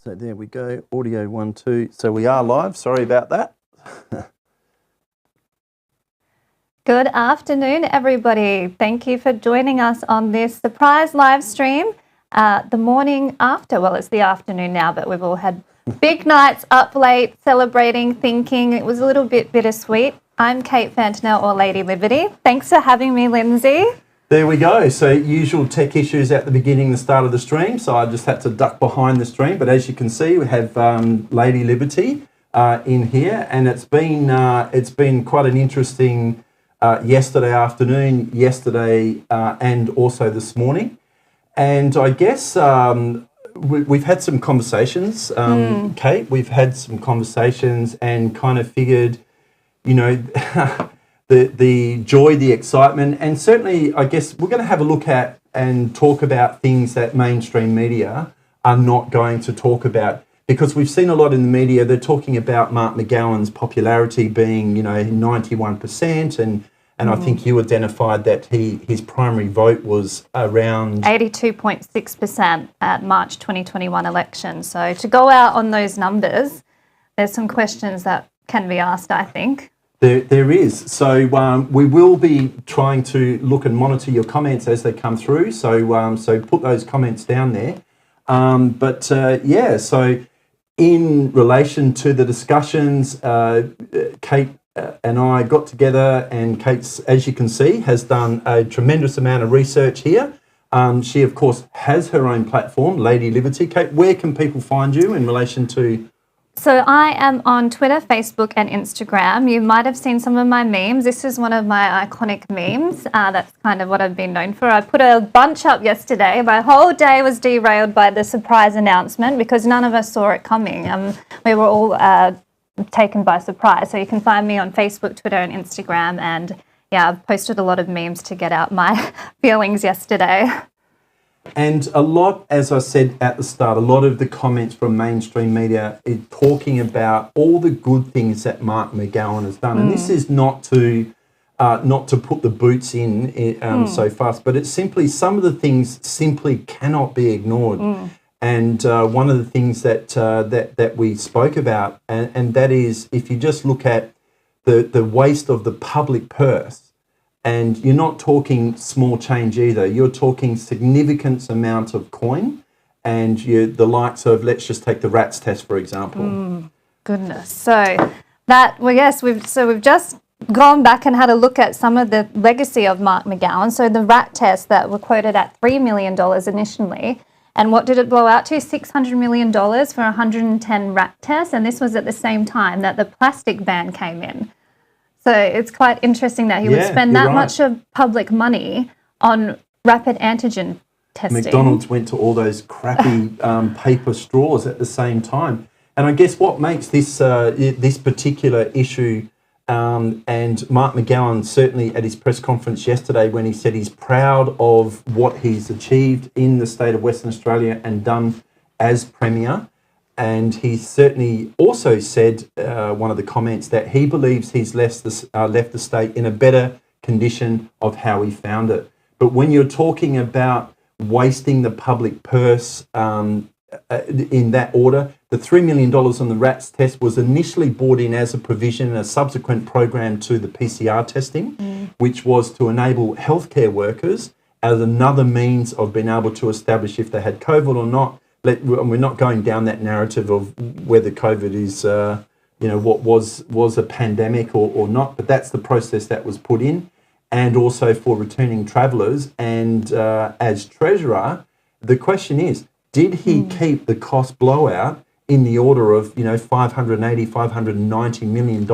So there we go, audio 1, 2. So we are live, sorry about that. Good afternoon, everybody. Thank you for joining us on this surprise live stream. The morning after, well, it's the afternoon now, but we've all had big nights up late, celebrating, thinking. It was a little bit bittersweet. I'm Kate Fantanell, or Lady Liberty. Thanks for having me, Lindsay. There we go. So usual tech issues at the beginning, the start of the stream. So I just had to duck behind the stream. But as you can see, we have Lady Liberty in here, and it's been quite an interesting yesterday afternoon, and also this morning. And I guess we've had some conversations, Kate. We've had some conversations and kind of figured, you know. The joy, the excitement, and certainly I guess we're going to have a look at and talk about things that mainstream media are not going to talk about, because we've seen a lot in the media. They're talking about Mark McGowan's popularity being, 91%, and I think you identified that his primary vote was around 82.6% at March 2021 election. So to go out on those numbers, there's some questions that can be asked, I think. There is. So we will be trying to look and monitor your comments as they come through. So put those comments down there. So in relation to the discussions, Kate and I got together, and Kate, as you can see, has done a tremendous amount of research here. She, of course, has her own platform, Lady Liberty. Kate, where can people find you in relation to... So I am on Twitter, Facebook and Instagram. You might have seen some of my memes. This is one of my iconic memes. That's kind of what I've been known for. I put a bunch up yesterday. My whole day was derailed by the surprise announcement because none of us saw it coming. We were all taken by surprise. So you can find me on Facebook, Twitter and Instagram. And yeah, I've posted a lot of memes to get out my feelings yesterday. And a lot, as I said at the start, a lot of the comments from mainstream media is talking about all the good things that Mark McGowan has done. And this is not to put the boots in so fast, but it's simply some of the things simply cannot be ignored. And one of the things that we spoke about, and that is, if you just look at the waste of the public purse. And you're not talking small change either. You're talking significant amount of coin, and the likes of, let's just take the rats test, for example. Goodness. So we've just gone back and had a look at some of the legacy of Mark McGowan. So the rat tests that were quoted at $3 million initially. And what did it blow out to? $600 million for 110 rat tests. And this was at the same time that the plastic ban came in. So it's quite interesting that he would spend that much of public money on rapid antigen testing. McDonald's went to all those crappy paper straws at the same time. And I guess what makes this particular issue, and Mark McGowan certainly at his press conference yesterday when he said he's proud of what he's achieved in the state of Western Australia and done as Premier. And he certainly also said, one of the comments, that he believes he's left the state in a better condition of how he found it. But when you're talking about wasting the public purse in that order, the $3 million on the rats test was initially brought in as a provision in a subsequent program to the PCR testing, which was to enable healthcare workers as another means of being able to establish if they had COVID or not. We're not going down that narrative of whether COVID is, what was a pandemic or not, but that's the process that was put in. And also for returning travellers. And as Treasurer, the question is, did he keep the cost blowout in the order of, $580, $590 million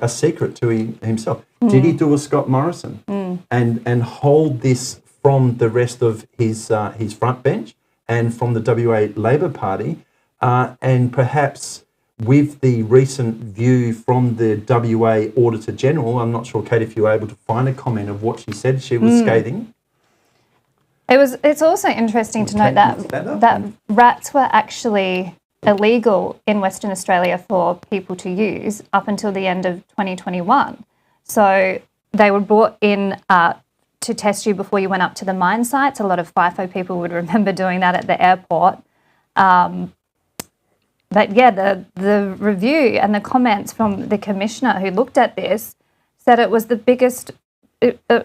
a secret to himself? Did he do a Scott Morrison and hold this from the rest of his front bench? And from the WA Labor Party, and perhaps with the recent view from the WA Auditor General, I'm not sure, Kate, if you were able to find a comment of what she said. She was scathing. It's also interesting to note that rats were actually illegal in Western Australia for people to use up until the end of 2021. So they were brought in to test you before you went up to the mine sites. A lot of FIFO people would remember doing that at the airport. But yeah, the review and the comments from the commissioner who looked at this said it was the biggest,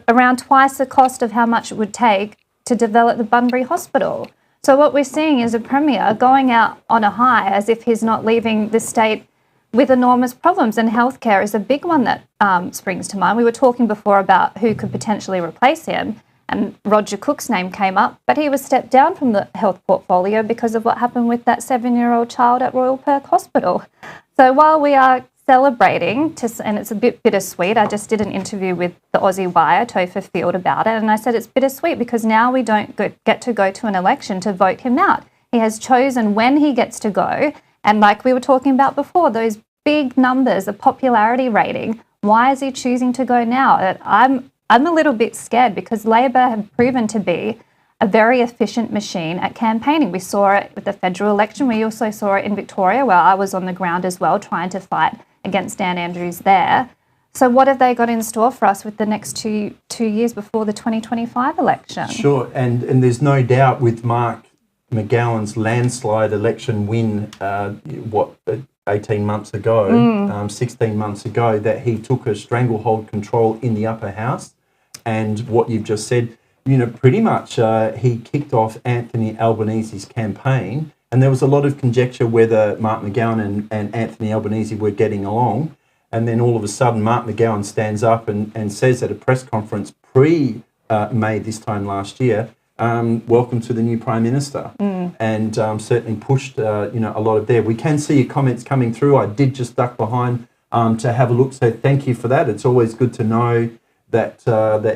around twice the cost of how much it would take to develop the Bunbury Hospital. So what we're seeing is a premier going out on a high as if he's not leaving the state with enormous problems, and healthcare is a big one that springs to mind. We were talking before about who could potentially replace him, and Roger Cook's name came up, but he was stepped down from the health portfolio because of what happened with that 7-year-old child at Royal Perth Hospital. So while we are celebrating, and it's a bit bittersweet, I just did an interview with the Aussie Wire, Topher Field, about it, and I said it's bittersweet because now we don't get to go to an election to vote him out. He has chosen when he gets to go, and like we were talking about before, those big numbers, a popularity rating, why is he choosing to go now? I'm a little bit scared because Labor have proven to be a very efficient machine at campaigning. We saw it with the federal election. We also saw it in Victoria, where I was on the ground as well, trying to fight against Dan Andrews there. So what have they got in store for us with the next two years before the 2025 election? Sure, and there's no doubt with Mark McGowan's landslide election win, 18 months ago, 16 months ago, that he took a stranglehold control in the upper house. And what you've just said, pretty much he kicked off Anthony Albanese's campaign, and there was a lot of conjecture whether Mark McGowan and Anthony Albanese were getting along. And then all of a sudden, Mark McGowan stands up and says at a press conference pre-May this time last year, welcome to the new Prime Minister, and certainly pushed a lot of there. We can see your comments coming through. I did just duck behind to have a look, so thank you for that. It's always good to know that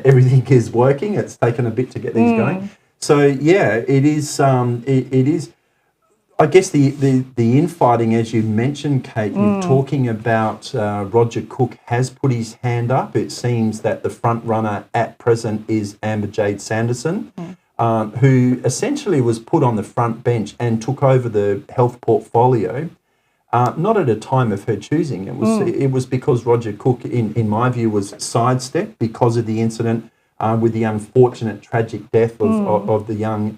everything is working. It's taken a bit to get these going. So yeah, it is. It is. I guess the infighting, as you mentioned, Kate, you're talking about Roger Cook has put his hand up. It seems that the front runner at present is Amber Jade Sanderson, who essentially was put on the front bench and took over the health portfolio, not at a time of her choosing. It was because Roger Cook, in my view, was sidestepped because of the incident with the unfortunate tragic death of the young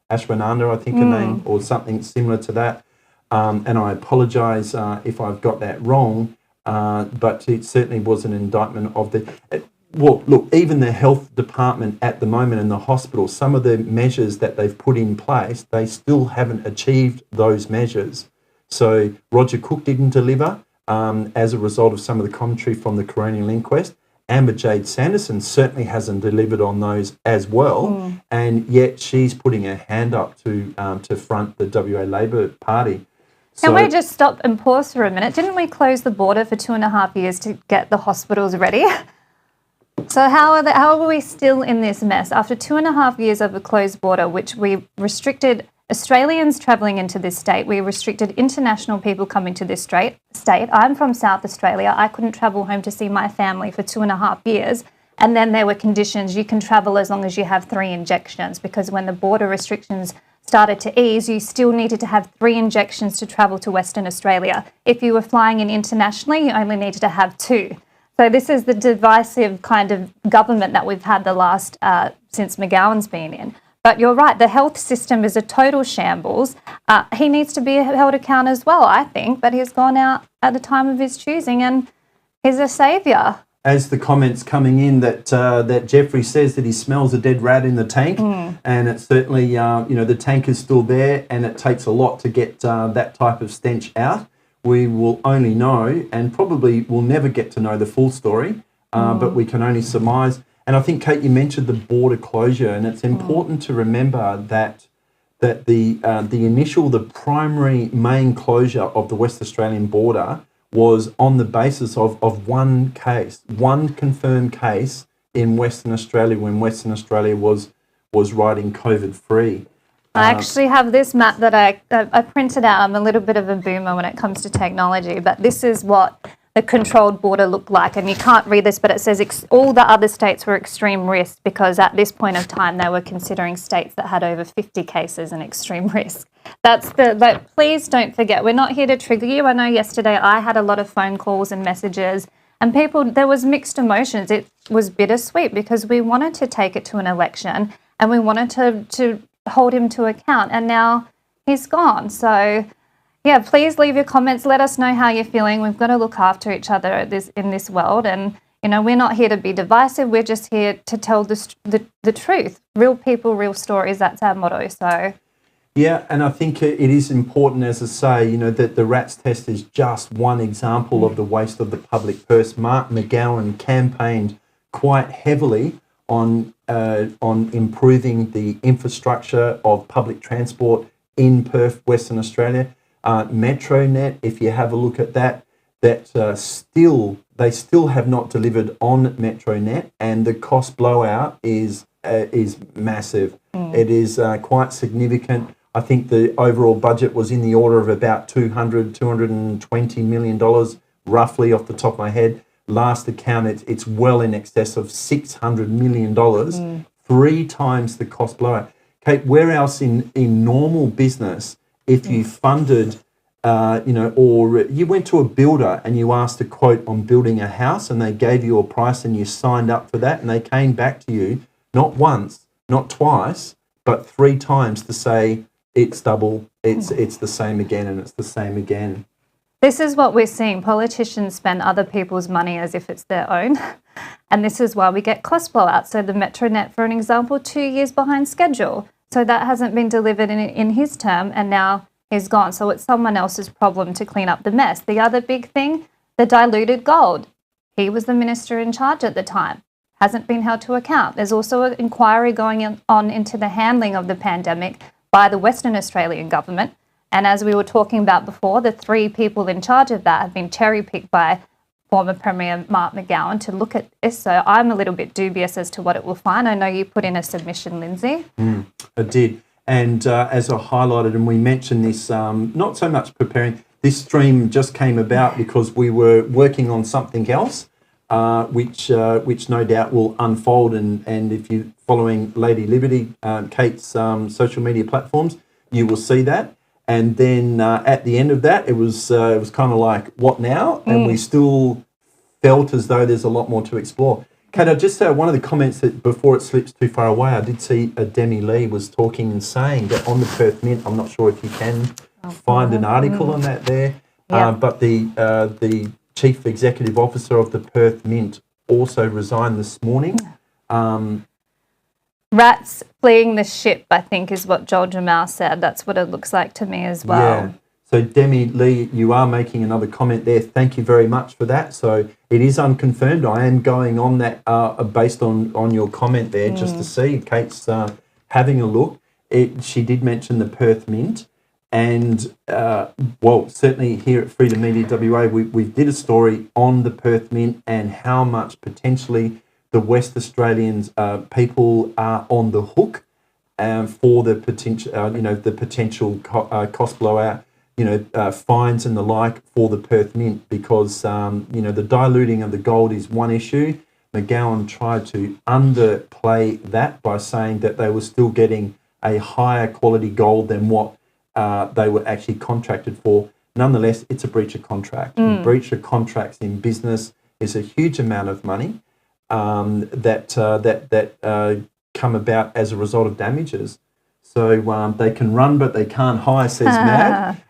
Ashwinanda, I think her name, or something similar to that. And I apologise if I've got that wrong, but it certainly was an indictment of the... Well, look, even the health department at the moment in the hospital, some of the measures that they've put in place, they still haven't achieved those measures. So Roger Cook didn't deliver as a result of some of the commentary from the coronial inquest. Amber Jade Sanderson certainly hasn't delivered on those as well, and yet she's putting her hand up to front the WA Labor Party. Can we just stop and pause for a minute? Didn't we close the border for 2.5 years to get the hospitals ready? So how are we still in this mess? After 2.5 years of a closed border, which we restricted Australians travelling into this state, we restricted international people coming to this state. I'm from South Australia. I couldn't travel home to see my family for 2.5 years. And then there were conditions. You can travel as long as you have 3 injections, because when the border restrictions started to ease, you still needed to have 3 injections to travel to Western Australia. If you were flying in internationally, you only needed to have 2. So this is the divisive kind of government that we've had the last, since McGowan's been in. But you're right, the health system is a total shambles. He needs to be held account as well, I think, but he's gone out at the time of his choosing and he's a saviour. As the comments coming in that Jeffrey says that he smells a dead rat in the tank, and it's certainly, the tank is still there and it takes a lot to get that type of stench out. We will only know, and probably will never get to know the full story, but we can only surmise. And I think, Kate, you mentioned the border closure, and it's important to remember that the primary main closure of the West Australian border was on the basis of one confirmed case in Western Australia when Western Australia was riding COVID-free. I actually have this map that I printed out. I'm a little bit of a boomer when it comes to technology, but this is what the controlled border looked like. And you can't read this, but it says all the other states were extreme risk because at this point of time they were considering states that had over 50 cases an extreme risk. But please don't forget, we're not here to trigger you. I know yesterday I had a lot of phone calls and messages, and there was mixed emotions. It was bittersweet because we wanted to take it to an election and we wanted to hold him to account, and now he's gone. So, yeah, please leave your comments. Let us know how you're feeling. We've got to look after each other in this world, and we're not here to be divisive. We're just here to tell the truth. Real people, real stories. That's our motto. So. Yeah, and I think it is important, as I say, that the RATS test is just one example of the waste of the public purse. Mark McGowan campaigned quite heavily on improving the infrastructure of public transport in Perth, Western Australia. Metronet, if you have a look at that, they still have not delivered on Metronet, and the cost blowout is massive. It is quite significant. I think the overall budget was in the order of about $220 million, roughly off the top of my head. Last account, it's well in excess of $600 million, 3 times the cost blowout. Kate, where else in normal business, if you funded, or you went to a builder and you asked a quote on building a house and they gave you a price and you signed up for that and they came back to you, not once, not twice, but 3 times to say, it's double, it's the same again, and it's the same again. This is what we're seeing. Politicians spend other people's money as if it's their own. And this is why we get cost blowouts. So the Metronet, for an example, 2 years behind schedule. So that hasn't been delivered in his term, and now he's gone. So it's someone else's problem to clean up the mess. The other big thing, the diluted gold. He was the minister in charge at the time. Hasn't been held to account. There's also an inquiry going on into the handling of the pandemic by the Western Australian government. And as we were talking about before, the 3 people in charge of that have been cherry-picked by former Premier Mark McGowan to look at this. So I'm a little bit dubious as to what it will find. I know you put in a submission, Lindsay. I did. And as I highlighted, and we mentioned this, not so much preparing, this stream just came about because we were working on something else, which no doubt will unfold. And if you're following Lady Liberty, Kate's social media platforms, you will see that. And then at the end of that, it was kind of like, what now? And we still felt as though there's a lot more to explore. Kate, I just one of the comments that before it slips too far away, I did see Demi Lee was talking and saying that on the Perth Mint, I'm not sure if you can find an article on that there, but the Chief Executive Officer of the Perth Mint also resigned this morning. Rats fleeing the ship, I think, is what Joel Jamal said. That's what it looks like to me as well. Yeah. So, Demi Lee, you are making another comment there. Thank you very much for that. So, it is unconfirmed. I am going on that based on your comment there just to see. Kate's having a look. She did mention the Perth Mint. And, certainly here at Freedom Media WA, we did a story on the Perth Mint and how much potentially the West Australians people are on the hook for the potential cost blowout, fines and the like for the Perth Mint, because the diluting of the gold is one issue. McGowan tried to underplay that by saying that they were still getting a higher quality gold than what they were actually contracted for. Nonetheless, it's a breach of contract. And breach of contracts in business is a huge amount of money that come about as a result of damages. So they can run, but they can't hire, says Mad.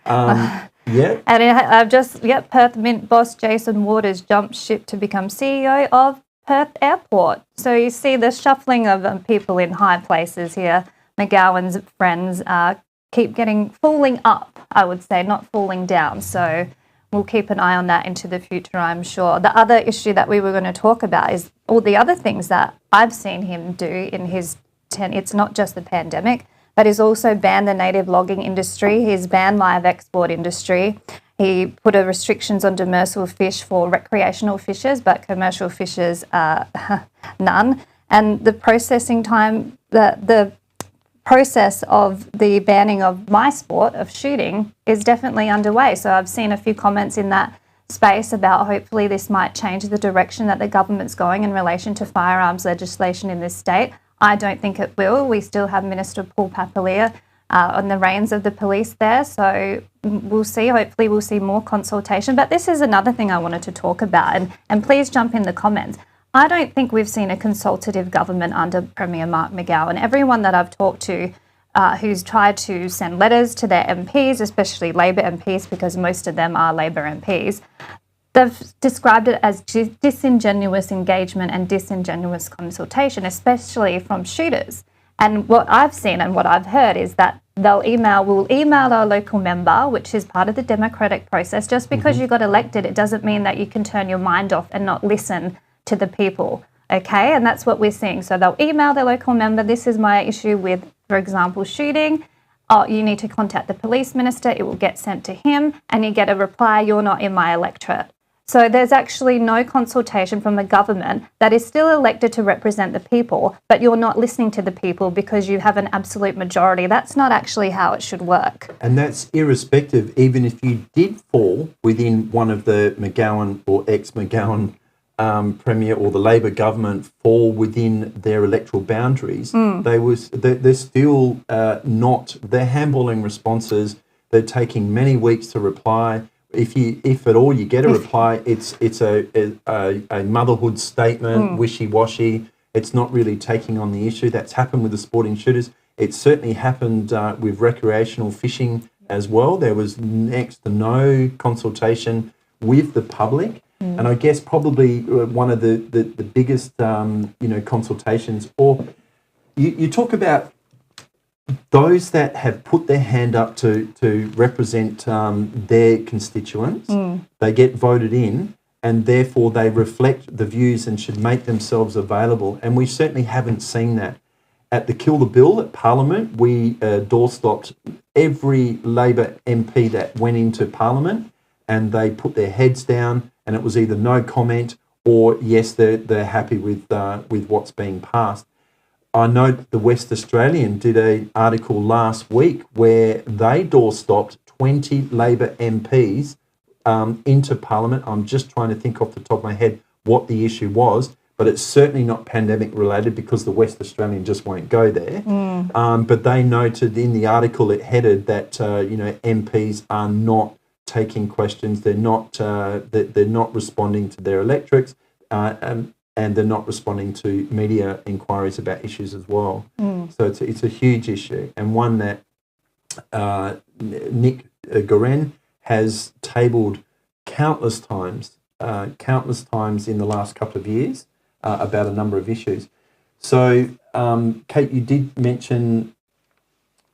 Yeah. And I've Perth Mint boss Jason Waters jumped ship to become CEO of Perth Airport. So you see the shuffling of people in high places here. McGowan's friends keep falling up, I would say, not falling down. So we'll keep an eye on that into the future, I'm sure. The other issue that we were going to talk about is all the other things that I've seen him do in his it's not just the pandemic, but he's also banned the native logging industry. He's banned live export industry. He put restrictions on demersal fish for recreational fishers, but commercial fishers, none. And the processing time, the process of the banning of my sport of shooting is definitely underway. So I've seen a few comments in that space about hopefully this might change the direction that the government's going in relation to firearms legislation in this state. I don't think it will. We still have Minister Paul Papalia on the reins of the police there. So we'll see. Hopefully we'll see more consultation. But this is another thing I wanted to talk about. And please jump in the comments. I don't think we've seen a consultative government under Premier Mark McGowan. Everyone that I've talked to who's tried to send letters to their MPs, especially Labor MPs, because most of them are Labor MPs. They've described it as disingenuous engagement and disingenuous consultation, especially from shooters. And what I've seen and what I've heard is that we'll email our local member, which is part of the democratic process. Just because you got elected, it doesn't mean that you can turn your mind off and not listen to the people, okay? And that's what we're seeing. So they'll email their local member, this is my issue with, for example, shooting. Oh, you need to contact the police minister. It will get sent to him and you get a reply, you're not in my electorate. So there's actually no consultation from a government that is still elected to represent the people, but you're not listening to the people because you have an absolute majority. That's not actually how it should work. And that's irrespective, even if you did fall within one of the McGowan or ex-McGowan Premier or the Labor government fall within their electoral boundaries, they're still not, they're handballing responses. They're taking many weeks to reply. If at all you get a reply, it's a motherhood statement, wishy-washy. It's not really taking on the issue. That's happened with the sporting shooters. It certainly happened with recreational fishing as well. There was next to no consultation with the public. And I guess probably one of the biggest consultations, or you talk about those that have put their hand up to represent their constituents, they get voted in, and therefore they reflect the views and should make themselves available. And we certainly haven't seen that. At the Kill the Bill at Parliament, we doorstopped every Labor MP that went into Parliament, and they put their heads down, and it was either no comment or yes, they're happy with what's being passed. I know the West Australian did an article last week where they doorstopped 20 Labor MPs into Parliament. I'm just trying to think off the top of my head what the issue was, but it's certainly not pandemic related because the West Australian just won't go there. But they noted in the article, it headed that MPs are not taking questions. They're not responding to their electorates. And they're not responding to media inquiries about issues as well. So it's a huge issue, and one that McGowan has tabled countless times in the last couple of years about a number of issues. So, Kate, you did mention,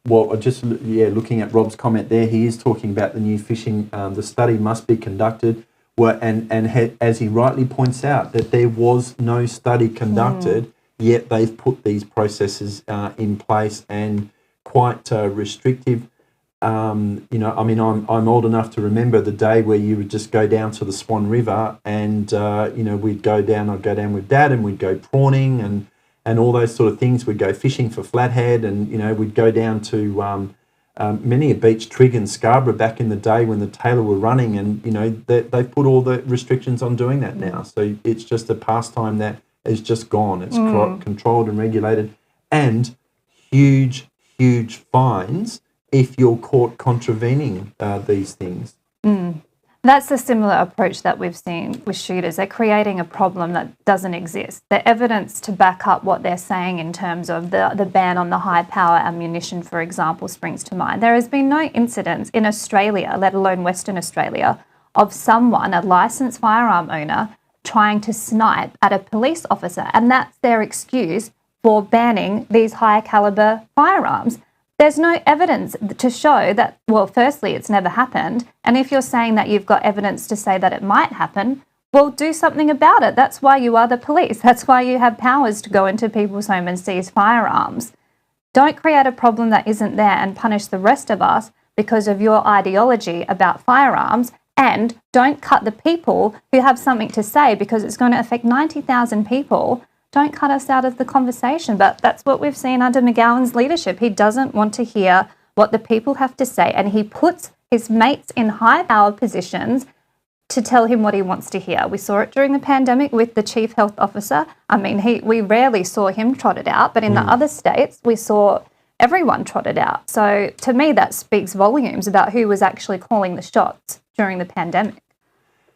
looking at Rob's comment there, he is talking about the new fishing. The study must be conducted. As he rightly points out, that there was no study conducted, yet they've put these processes in place and quite restrictive. I'm old enough to remember the day where you would just go down to the Swan River and, I'd go down with Dad and we'd go prawning and all those sort of things. We'd go fishing for flathead and, we'd go down to many a beach, Trig and Scarborough back in the day when the Taylor were running, and they've put all the restrictions on doing that now. So it's just a pastime that is just gone. It's controlled and regulated, and huge fines if you're caught contravening these things. That's a similar approach that we've seen with shooters. They're creating a problem that doesn't exist. The evidence to back up what they're saying in terms of the ban on the high power ammunition, for example, springs to mind. There has been no incidents in Australia, let alone Western Australia, of someone, a licensed firearm owner, trying to snipe at a police officer. And that's their excuse for banning these high caliber firearms. There's no evidence to show that, well, firstly, it's never happened. And if you're saying that you've got evidence to say that it might happen, well, do something about it. That's why you are the police. That's why you have powers to go into people's home and seize firearms. Don't create a problem that isn't there and punish the rest of us because of your ideology about firearms. And don't cut the people who have something to say because it's going to affect 90,000 people. Don't cut us out of the conversation. But that's what we've seen under McGowan's leadership. He doesn't want to hear what the people have to say, and he puts his mates in high power positions to tell him what he wants to hear. We saw it during the pandemic with the chief health officer. I mean, we rarely saw him trotted out, but in the other states, we saw everyone trotted out. So to me, that speaks volumes about who was actually calling the shots during the pandemic.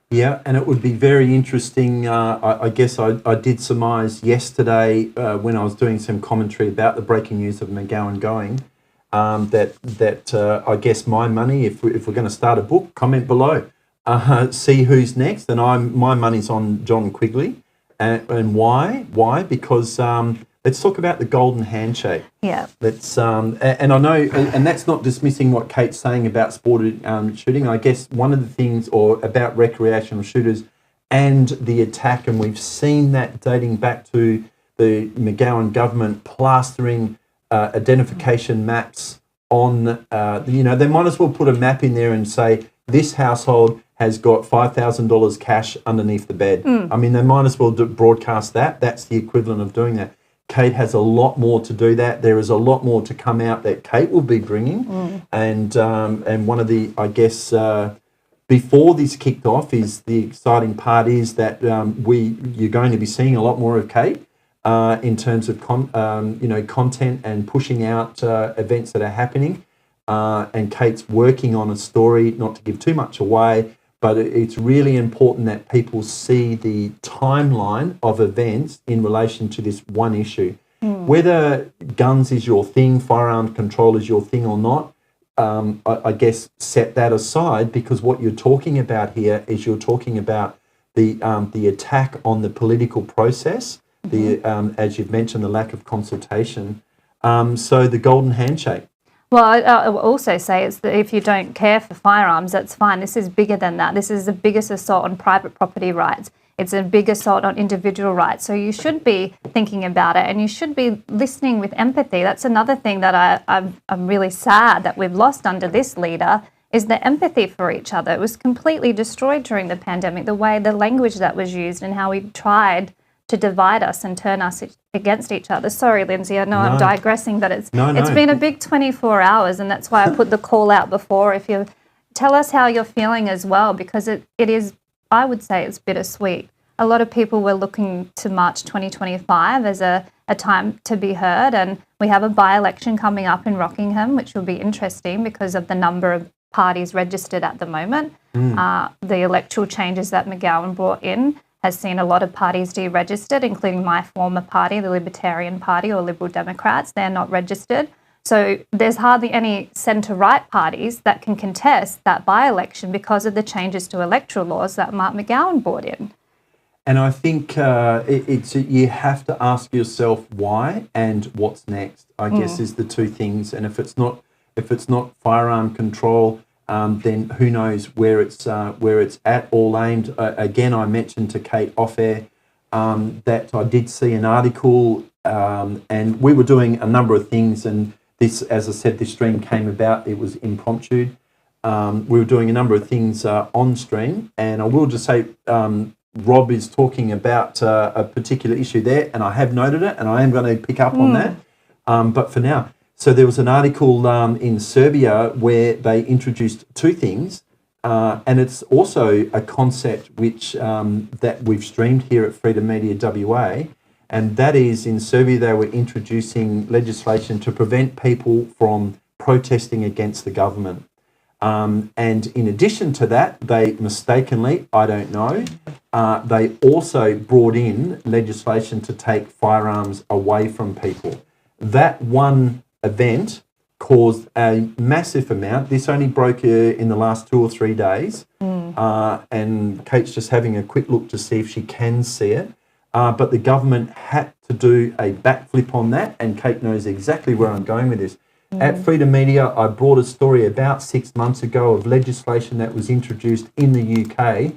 Yeah, and it would be very interesting. I guess I did surmise yesterday when I was doing some commentary about the breaking news of McGowan going, that I guess my money, if we're going to start a book, comment below. See who's next, and my money's on John Quigley, and why? Why? Because let's talk about the golden handshake. Yeah. Let's and I know, and that's not dismissing what Kate's saying about sported shooting. I guess one of the things, or about recreational shooters and the attack, and we've seen that dating back to the McGowan government plastering identification maps on. They might as well put a map in there and say this household has got $5,000 cash underneath the bed. I mean, they might as well broadcast that. That's the equivalent of doing that. Kate has a lot more to do that. There is a lot more to come out that Kate will be bringing. And one of the, I guess, before this kicked off, is the exciting part is that you're going to be seeing a lot more of Kate in terms of content and pushing out events that are happening. And Kate's working on a story, not to give too much away, but it's really important that people see the timeline of events in relation to this one issue. Whether guns is your thing, firearm control is your thing or not, I guess set that aside, because what you're talking about here is you're talking about the attack on the political process, as you've mentioned, the lack of consultation. So the golden handshake. Well, I will also say it's that if you don't care for firearms, that's fine. This is bigger than that. This is the biggest assault on private property rights. It's a big assault on individual rights. So you should be thinking about it, and you should be listening with empathy. That's another thing that I'm really sad that we've lost under this leader, is the empathy for each other. It was completely destroyed during the pandemic, the language that was used and how we tried to divide us and turn us against each other. Sorry, Lindsay, I know I'm digressing, but it's been a big 24 hours, and that's why I put the call out before. If you tell us how you're feeling as well, because it is, I would say it's bittersweet. A lot of people were looking to March 2025 as a time to be heard, and we have a by-election coming up in Rockingham, which will be interesting because of the number of parties registered at the moment. The electoral changes that McGowan brought in has seen a lot of parties deregistered, including my former party, the Libertarian Party or Liberal Democrats. They're not registered. So there's hardly any centre-right parties that can contest that by-election because of the changes to electoral laws that Mark McGowan brought in. And I think you have to ask yourself why and what's next, I guess, is the two things. And if it's not firearm control, then who knows where it's at, all aimed. Again, I mentioned to Kate off air that I did see an article, and we were doing a number of things, and this, as I said, this stream came about, it was impromptu. We were doing a number of things on stream, and I will just say Rob is talking about a particular issue there, and I have noted it, and I am going to pick up on that. But for now, so there was an article in Serbia where they introduced two things, and it's also a concept which that we've streamed here at Freedom Media WA, and that is, in Serbia they were introducing legislation to prevent people from protesting against the government. And in addition to that, they mistakenly, I don't know, they also brought in legislation to take firearms away from people. That one event caused a massive amount. This only broke in the last 2 or 3 days, and Kate's just having a quick look to see if she can see it. But the government had to do a backflip on that, and Kate knows exactly where I'm going with this. At Freedom Media, I brought a story about 6 months ago of legislation that was introduced in the UK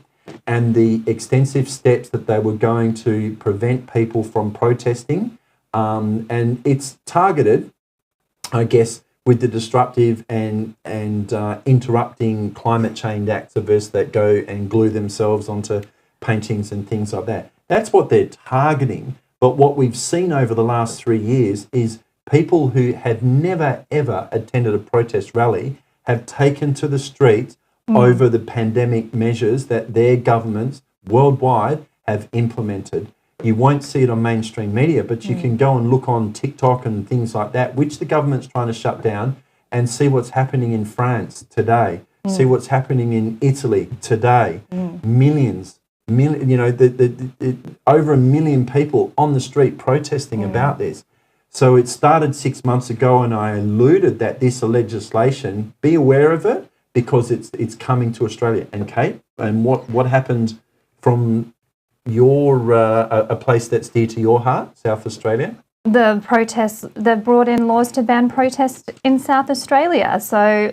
and the extensive steps that they were going to prevent people from protesting. And it's targeted, I guess, with the disruptive and interrupting climate change activists that go and glue themselves onto paintings and things like that. That's what they're targeting. But what we've seen over the last 3 years is people who have never, ever attended a protest rally have taken to the streets over the pandemic measures that their governments worldwide have implemented. You won't see it on mainstream media, but you can go and look on TikTok and things like that, which the government's trying to shut down, and see what's happening in France today, see what's happening in Italy today. Over 1 million people on the street protesting about this. So it started 6 months ago, and I alluded that this legislation, be aware of it because it's coming to Australia. And Kate, and what happened from your a place that's dear to your heart, South Australia? The protests, they've brought in laws to ban protests in South Australia. So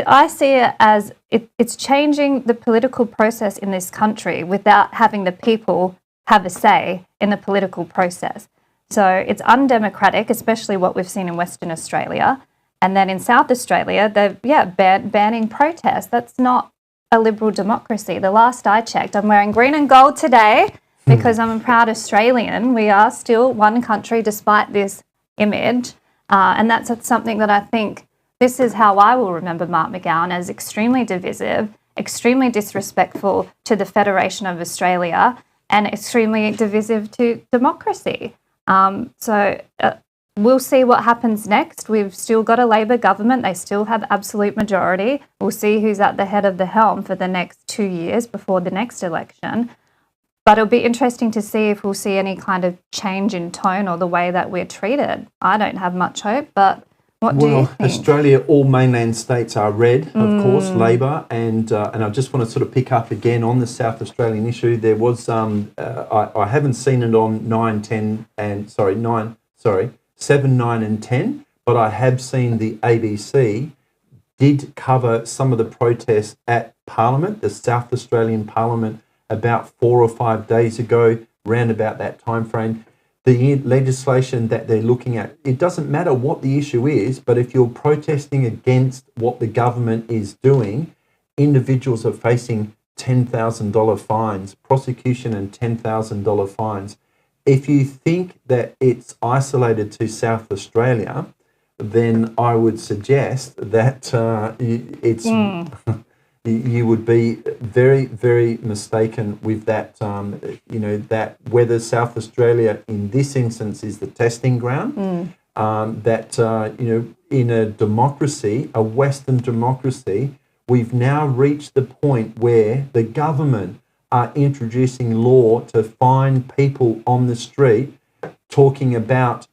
I see it as it's changing the political process in this country without having the people have a say in the political process. So it's undemocratic, especially what we've seen in Western Australia. And then in South Australia, they're banning protests. That's not a liberal democracy. The last I checked, I'm wearing green and gold today because I'm a proud Australian. We are still one country despite this image. And that's something that I think this is how I will remember Mark McGowan, as extremely divisive, extremely disrespectful to the Federation of Australia, and extremely divisive to democracy. We'll see what happens next. We've still got a Labor government. They still have absolute majority. We'll see who's at the head of the helm for the next 2 years before the next election. But it'll be interesting to see if we'll see any kind of change in tone or the way that we're treated. I don't have much hope, but what do you think? Australia, all mainland states are red, of course, Labor, and I just want to sort of pick up again on the South Australian issue. There was, I haven't seen it on 7, 9 and 10, but I have seen the ABC did cover some of the protests at Parliament, the South Australian Parliament, about 4 or 5 days ago, round about that time frame. The legislation that they're looking at, it doesn't matter what the issue is, but if you're protesting against what the government is doing, individuals are facing $10,000 fines, prosecution and $10,000 fines. If you think that it's isolated to South Australia, then I would suggest that you would be very, very mistaken with that. That whether South Australia in this instance is the testing ground. In a democracy, a Western democracy, we've now reached the point where the government are introducing law to fine people on the street talking about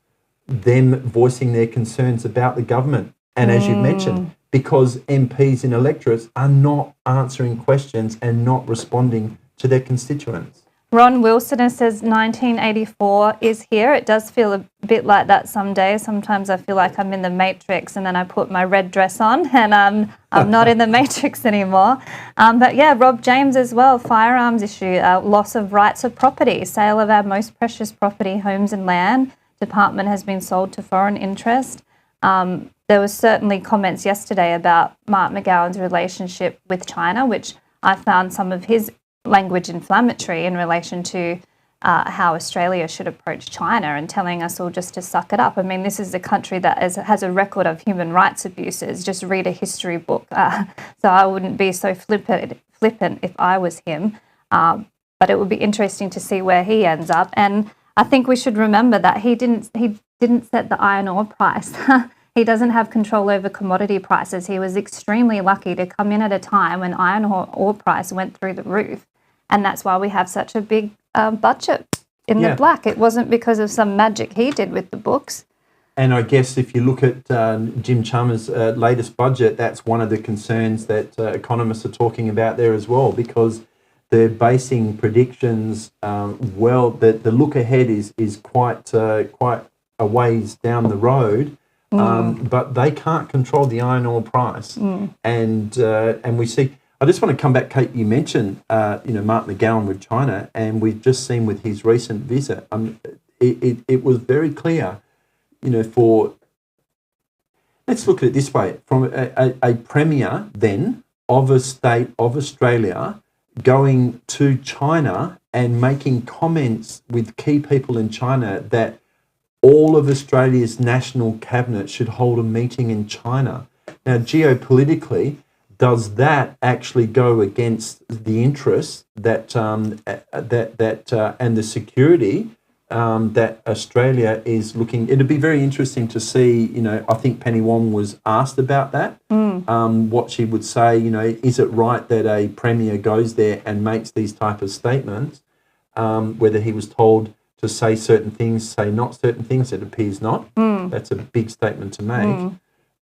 them voicing their concerns about the government. And as you mentioned, because MPs in electorates are not answering questions and not responding to their constituents. Ron Wilson says 1984 is here. It does feel a bit like that some days. Sometimes I feel like I'm in the Matrix and then I put my red dress on and I'm not in the Matrix anymore. But yeah, Rob James as well, firearms issue, loss of rights of property, sale of our most precious property, homes and land. Department has been sold to foreign interest. There was certainly comments yesterday about Mark McGowan's relationship with China, which I found some of his language inflammatory in relation to how Australia should approach China and telling us all just to suck it up. I mean, this is a country that has a record of human rights abuses. Just read a history book. So I wouldn't be so flippant if I was him. But it would be interesting to see where he ends up. And I think we should remember that he didn't set the iron ore price. He doesn't have control over commodity prices. He was extremely lucky to come in at a time when iron ore price went through the roof. And that's why we have such a big budget in the black. It wasn't because of some magic he did with the books. And I guess if you look at Jim Chalmers' latest budget, that's one of the concerns that economists are talking about there as well, because they're basing predictions, the look ahead is quite a ways down the road. But they can't control the iron ore price, and we see. I just want to come back, Kate. You mentioned Mark McGowan with China, and we've just seen with his recent visit. It was very clear, for. Let's look at it this way: from a premier then of a state of Australia going to China and making comments with key people in China that all of Australia's national cabinet should hold a meeting in China. Now, geopolitically, does that actually go against the interests that and the security that Australia is looking? It'd be very interesting to see. I think Penny Wong was asked about that. What she would say. Is it right that a premier goes there and makes these type of statements? Whether he was told to say certain things, say not certain things. It appears not. That's a big statement to make.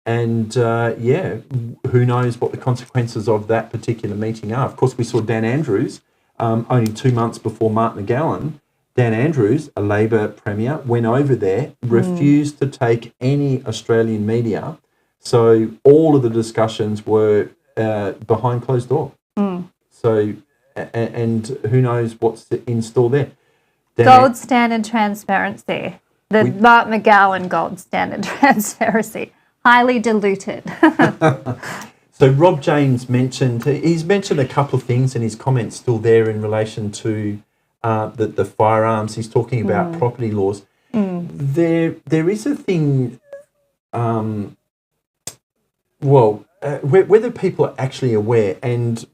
And who knows what the consequences of that particular meeting are. Of course, we saw Dan Andrews only 2 months before Mark McGowan. Dan Andrews, a Labor Premier, went over there, refused to take any Australian media. So all of the discussions were behind closed door. So, and who knows what's in store there. Gold standard transparency. The Mark McGowan gold standard transparency. Highly diluted. So Rob James he's mentioned a couple of things, and his comments still there in relation to the firearms. He's talking about property laws. There is a thing, whether people are actually aware, and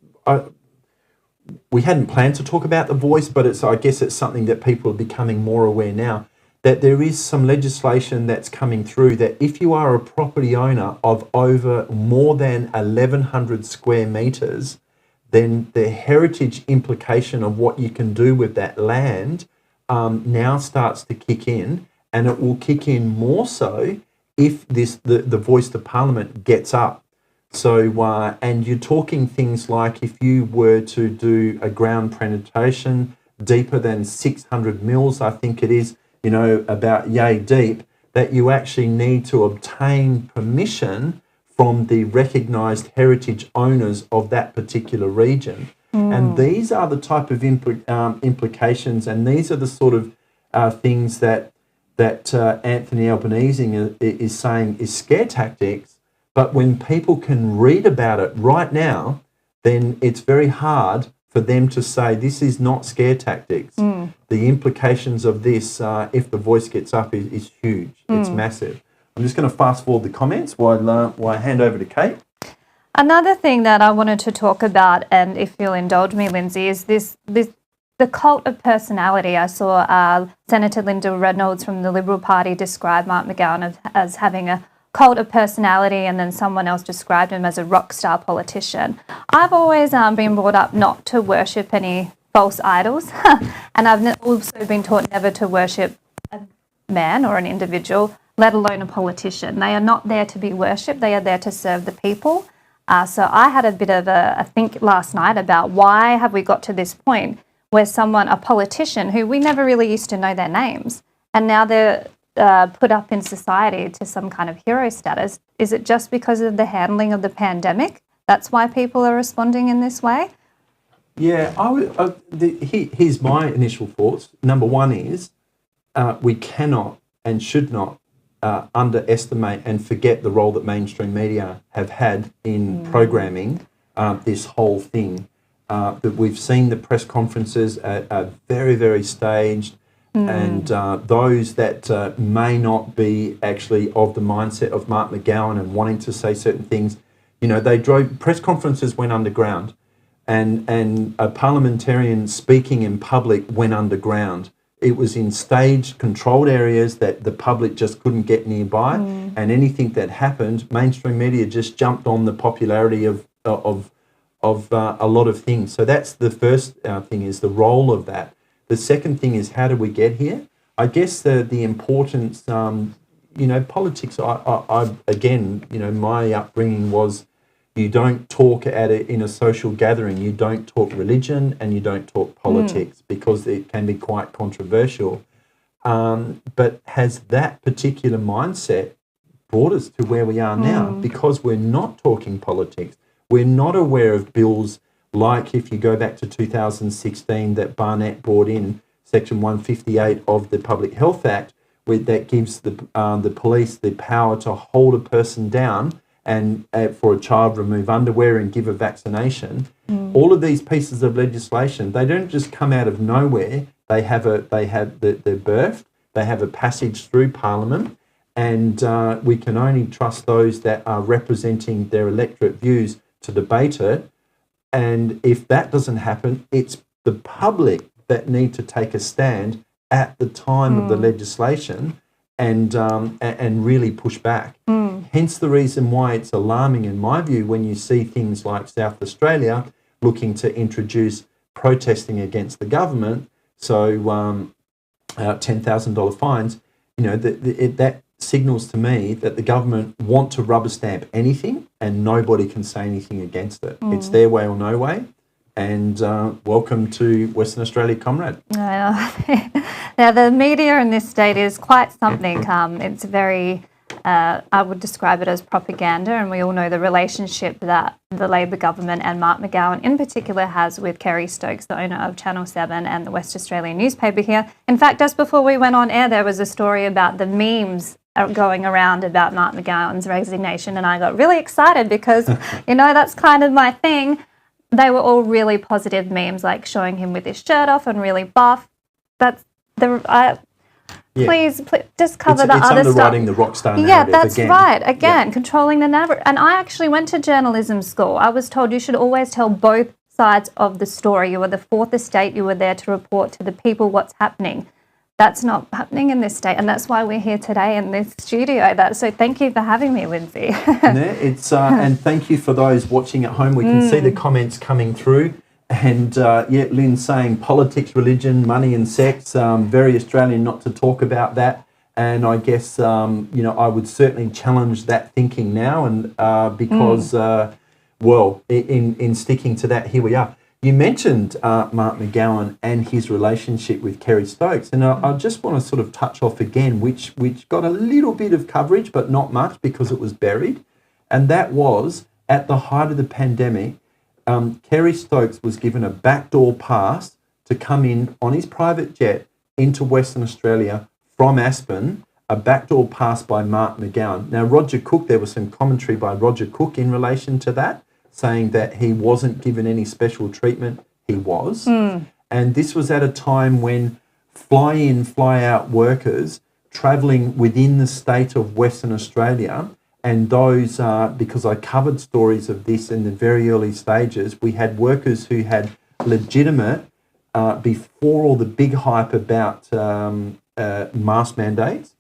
we hadn't planned to talk about The Voice, but I guess it's something that people are becoming more aware now, that there is some legislation that's coming through that if you are a property owner of over more than 1,100 square metres, then the heritage implication of what you can do with that land now starts to kick in, and it will kick in more so if the voice to Parliament gets up. So, and you're talking things like if you were to do a ground penetration deeper than 600 mils, I think it is, about yay deep, that you actually need to obtain permission from the recognised heritage owners of that particular region. And these are the type of implications, and these are the sort of things that Anthony Albanese is saying is scare tactics. But when people can read about it right now, then it's very hard for them to say this is not scare tactics. The implications of this, if the voice gets up, is huge. It's massive. I'm just going to fast forward the comments while I hand over to Kate. Another thing that I wanted to talk about, and if you'll indulge me, Lindsay, is the cult of personality. I saw Senator Linda Reynolds from the Liberal Party describe Mark McGowan as having a cult of personality, and then someone else described him as a rock star politician. I've always been brought up not to worship any false idols, and I've also been taught never to worship a man or an individual, let alone a politician. They are not there to be worshipped, they are there to serve the people. So I had a bit of a think last night about why have we got to this point where a politician who we never really used to know their names, and now they're put up in society to some kind of hero status. Is it just because of the handling of the pandemic? That's why people are responding in this way? Yeah, here's my initial thoughts. Number one is we cannot and should not underestimate and forget the role that mainstream media have had in programming this whole thing. That we've seen the press conferences are very, very staged. And those that may not be actually of the mindset of Mark McGowan and wanting to say certain things, press conferences went underground, and a parliamentarian speaking in public went underground. It was in staged, controlled areas that the public just couldn't get nearby, and anything that happened, mainstream media just jumped on the popularity of a lot of things. So that's the first thing, is the role of that. The second thing is, how did we get here? I guess the importance, politics, I again, my upbringing was you don't talk in a social gathering, you don't talk religion and you don't talk politics because it can be quite controversial. But has that particular mindset brought us to where we are now? Because we're not talking politics. We're not aware of bills like, if you go back to 2016, that Barnett brought in Section 158 of the Public Health Act, that gives the police the power to hold a person down and for a child remove underwear and give a vaccination. All of these pieces of legislation, they don't just come out of nowhere. They're birthed. They have a passage through Parliament, and we can only trust those that are representing their electorate views to debate it. And if that doesn't happen, it's the public that need to take a stand at the time of the legislation and really push back. Hence the reason why it's alarming, in my view, when you see things like South Australia looking to introduce protesting against the government. So $10,000 fines, that signals to me that the government want to rubber stamp anything and nobody can say anything against it. It's their way or no way. And welcome to Western Australia, comrade. Now, the media in this state is quite something. It's very, I would describe it as propaganda, and we all know the relationship that the Labor government and Mark McGowan in particular has with Kerry Stokes, the owner of Channel 7 and the West Australian newspaper here. In fact, just before we went on air, there was a story about the memes going around about Mark McGowan's resignation, and I got really excited because, that's kind of my thing. They were all really positive memes, like showing him with his shirt off and really buff. That's please just cover the other stuff. It's underwriting the rock star narrative. Yeah, that's right. Again, controlling the narrative. And I actually went to journalism school. I was told you should always tell both sides of the story. You were the fourth estate. You were there to report to the people what's happening. That's not happening in this state, and that's why we're here today in this studio. So thank you for having me, Lindsay. And thank you for those watching at home. We can see the comments coming through. And Lynn saying politics, religion, money and sex, very Australian not to talk about that. And I guess, I would certainly challenge that thinking now. And because, in sticking to that, here we are. You mentioned Mark McGowan and his relationship with Kerry Stokes. And I just want to sort of touch off again, which got a little bit of coverage, but not much because it was buried. And that was at the height of the pandemic, Kerry Stokes was given a backdoor pass to come in on his private jet into Western Australia from Aspen, a backdoor pass by Mark McGowan. Now, Roger Cook, there was some commentary by Roger Cook in relation to that, saying that he wasn't given any special treatment. He was. And this was at a time when fly-in, fly-out workers travelling within the state of Western Australia, and those, because I covered stories of this in the very early stages, we had workers who had legitimate, before all the big hype about mask mandates,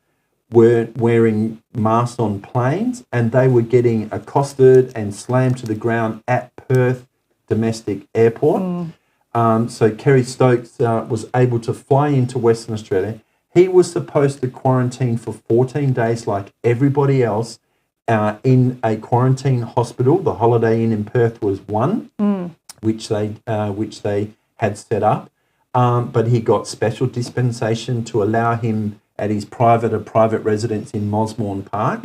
were wearing masks on planes, and they were getting accosted and slammed to the ground at Perth domestic airport. So Kerry Stokes was able to fly into Western Australia. He was supposed to quarantine for 14 days like everybody else in a quarantine hospital. The Holiday Inn in Perth was one, which they had set up. But he got special dispensation to allow him at his private residence in Mosmorn Park.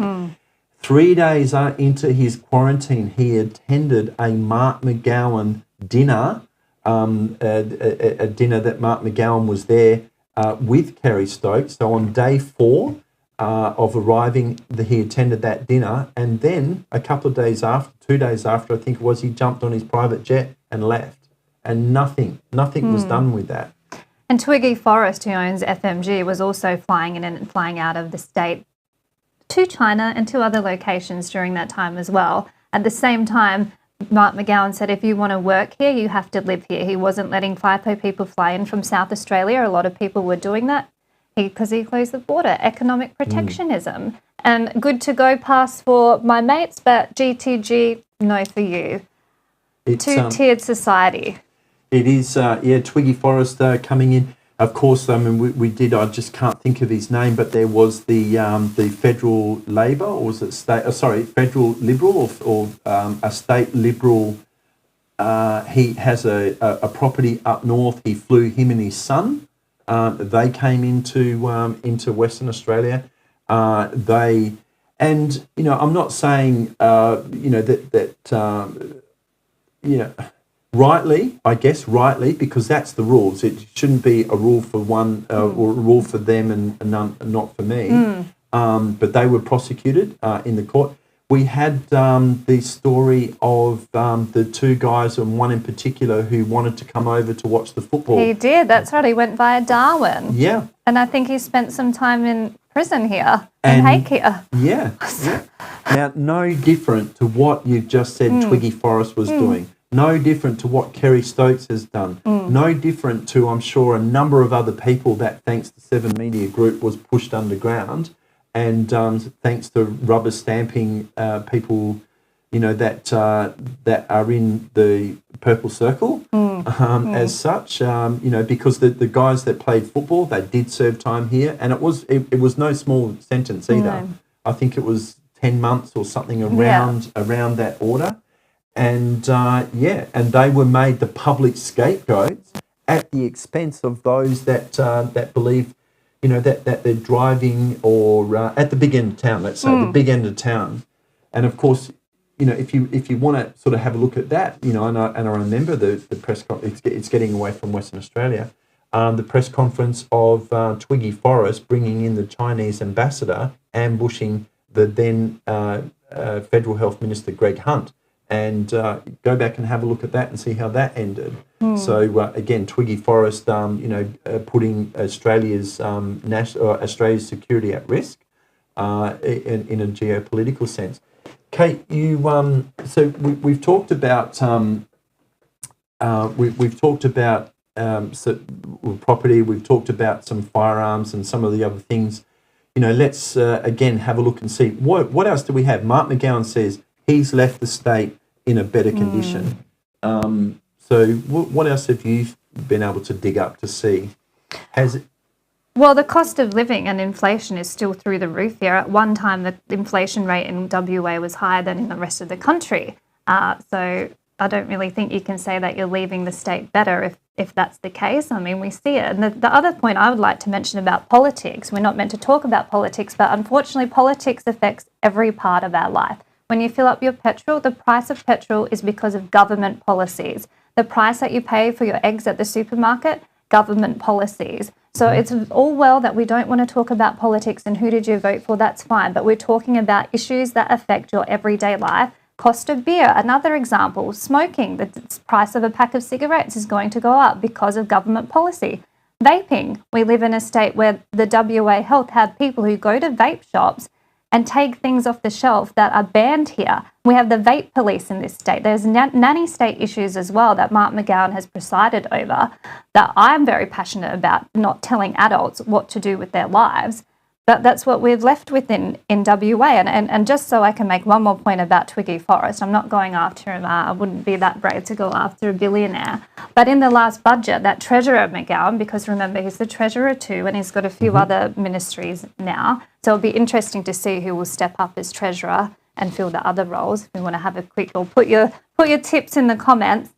3 days into his quarantine, he attended a Mark McGowan dinner, a dinner that Mark McGowan was there with Kerry Stokes. So on day 4 of arriving, he attended that dinner, and then a couple of days after, 2 days after, I think it was, he jumped on his private jet and left. And nothing was done with that. And Twiggy Forrest, who owns FMG, was also flying in and flying out of the state to China and to other locations during that time as well. At the same time, Mark McGowan said, if you want to work here, you have to live here. He wasn't letting FIFO people fly in from South Australia. A lot of people were doing that because he closed the border. Economic protectionism. And good to go pass for my mates, but GTG, no for you. It's two-tiered society. It is, Twiggy Forrest coming in. Of course, I mean, we did, I just can't think of his name, but there was the Federal Labor, or was it Federal Liberal or a State Liberal. He has a property up north. He flew him and his son. They came into Western Australia. I'm not saying, rightly, because that's the rules. It shouldn't be a rule for one or a rule for them and not for me. But they were prosecuted in the court. We had the story of the two guys, and one in particular, who wanted to come over to watch the football. He did. That's right. He went via Darwin. Yeah. And I think he spent some time in prison here, in Hakea. Yeah. Now, no different to what you've just said Twiggy Forrest was doing. No different to what Kerry Stokes has done. No different to, I'm sure, a number of other people that, thanks to Seven Media Group, was pushed underground. And thanks to rubber stamping people, that are in the purple circle, as such, because the guys that played football, they did serve time here, and it was no small sentence either. No. I think it was 10 months or something around that order. And and they were made the public scapegoats at the expense of those that believe, that they're driving or at the big end of town, let's say, the big end of town. And of course, if you want to sort of have a look at that, and I remember the press conference, it's getting away from Western Australia, the press conference of Twiggy Forrest bringing in the Chinese ambassador, ambushing the then Federal Health Minister, Greg Hunt. And go back and have a look at that and see how that ended. So again, Twiggy Forrest, putting Australia's security at risk in a geopolitical sense. Kate, we've talked about property. We've talked about some firearms and some of the other things. Let's again have a look and see what else do we have. Mark McGowan says he's left the state in a better condition. So what else have you been able to dig up to see? Well, the cost of living and inflation is still through the roof here. At one time, the inflation rate in WA was higher than in the rest of the country. So I don't really think you can say that you're leaving the state better if that's the case. I mean, we see it. And the other point I would like to mention about politics, we're not meant to talk about politics, but unfortunately politics affects every part of our life. When you fill up your petrol, the price of petrol is because of government policies. The price that you pay for your eggs at the supermarket, government policies. So it's all well that we don't want to talk about politics and who did you vote for, that's fine. But we're talking about issues that affect your everyday life. Cost of beer, another example. Smoking, the price of a pack of cigarettes is going to go up because of government policy. Vaping, we live in a state where the WA Health have people who go to vape shops and take things off the shelf that are banned here. We have the vape police in this state. There's nanny state issues as well that Mark McGowan has presided over that I'm very passionate about, not telling adults what to do with their lives. But that's what we've left with in WA. And just so I can make one more point about Twiggy Forrest, I'm not going after him. I wouldn't be that brave to go after a billionaire. But in the last budget, that Treasurer McGowan, because remember, he's the Treasurer too, and he's got a few other ministries now. So it'll be interesting to see who will step up as Treasurer and fill the other roles. If you want to have a quick, or put your tips in the comments,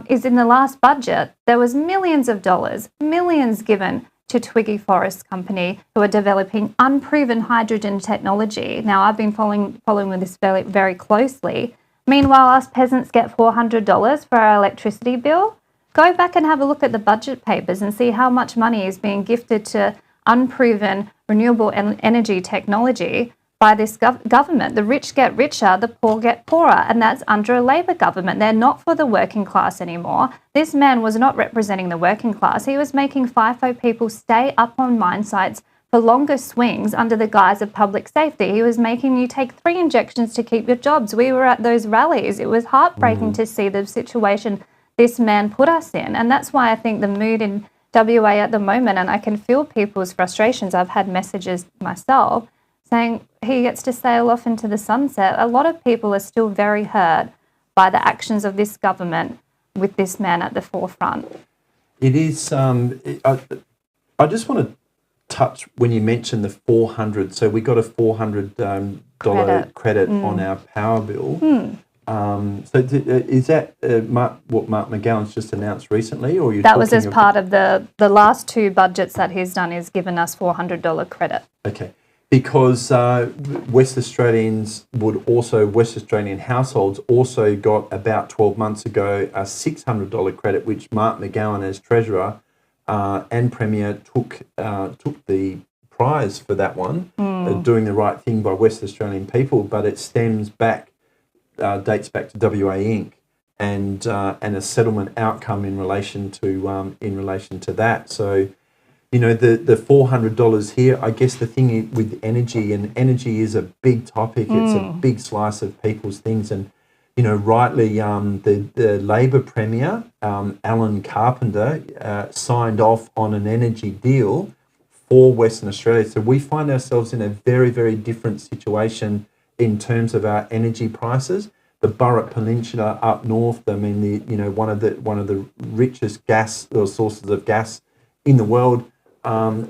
is in the last budget, there was millions of dollars, millions given to Twiggy Forrest Company, who are developing unproven hydrogen technology. Now, I've been following this very, very closely. Meanwhile, us peasants get $400 for our electricity bill. Go back and have a look at the budget papers and see how much money is being gifted to unproven renewable energy technology by this government. The rich get richer, the poor get poorer, and that's under a Labor government. They're not for the working class anymore. This man was not representing the working class. He was making FIFO people stay up on mine sites for longer swings under the guise of public safety. He was making you take 3 injections to keep your jobs. We were at those rallies. It was heartbreaking to see the situation this man put us in. And that's why I think the mood in WA at the moment, and I can feel people's frustrations. I've had messages myself saying he gets to sail off into the sunset. A lot of people are still very hurt by the actions of this government with this man at the forefront. It is, I just want to touch when you mentioned the 400, so we got a $400 credit on our power bill. So is that what Mark McGowan's just announced recently, or you? That was as part of the last 2 budgets that he's done. Is given us $400 credit. Okay. Because West Australian households also got about 12 months ago a $600 credit, which Mark McGowan as Treasurer and Premier took the prize for that one, doing the right thing by West Australian people. But it dates back to WA Inc. and a settlement outcome in relation to that. So, the $400 here, I guess the thing with energy, and energy is a big topic, it's a big slice of people's things. And, rightly, the Labor Premier, Alan Carpenter, signed off on an energy deal for Western Australia. So we find ourselves in a very, very different situation in terms of our energy prices. the Burrup Peninsula up north. I mean, one of the richest gas or sources of gas in the world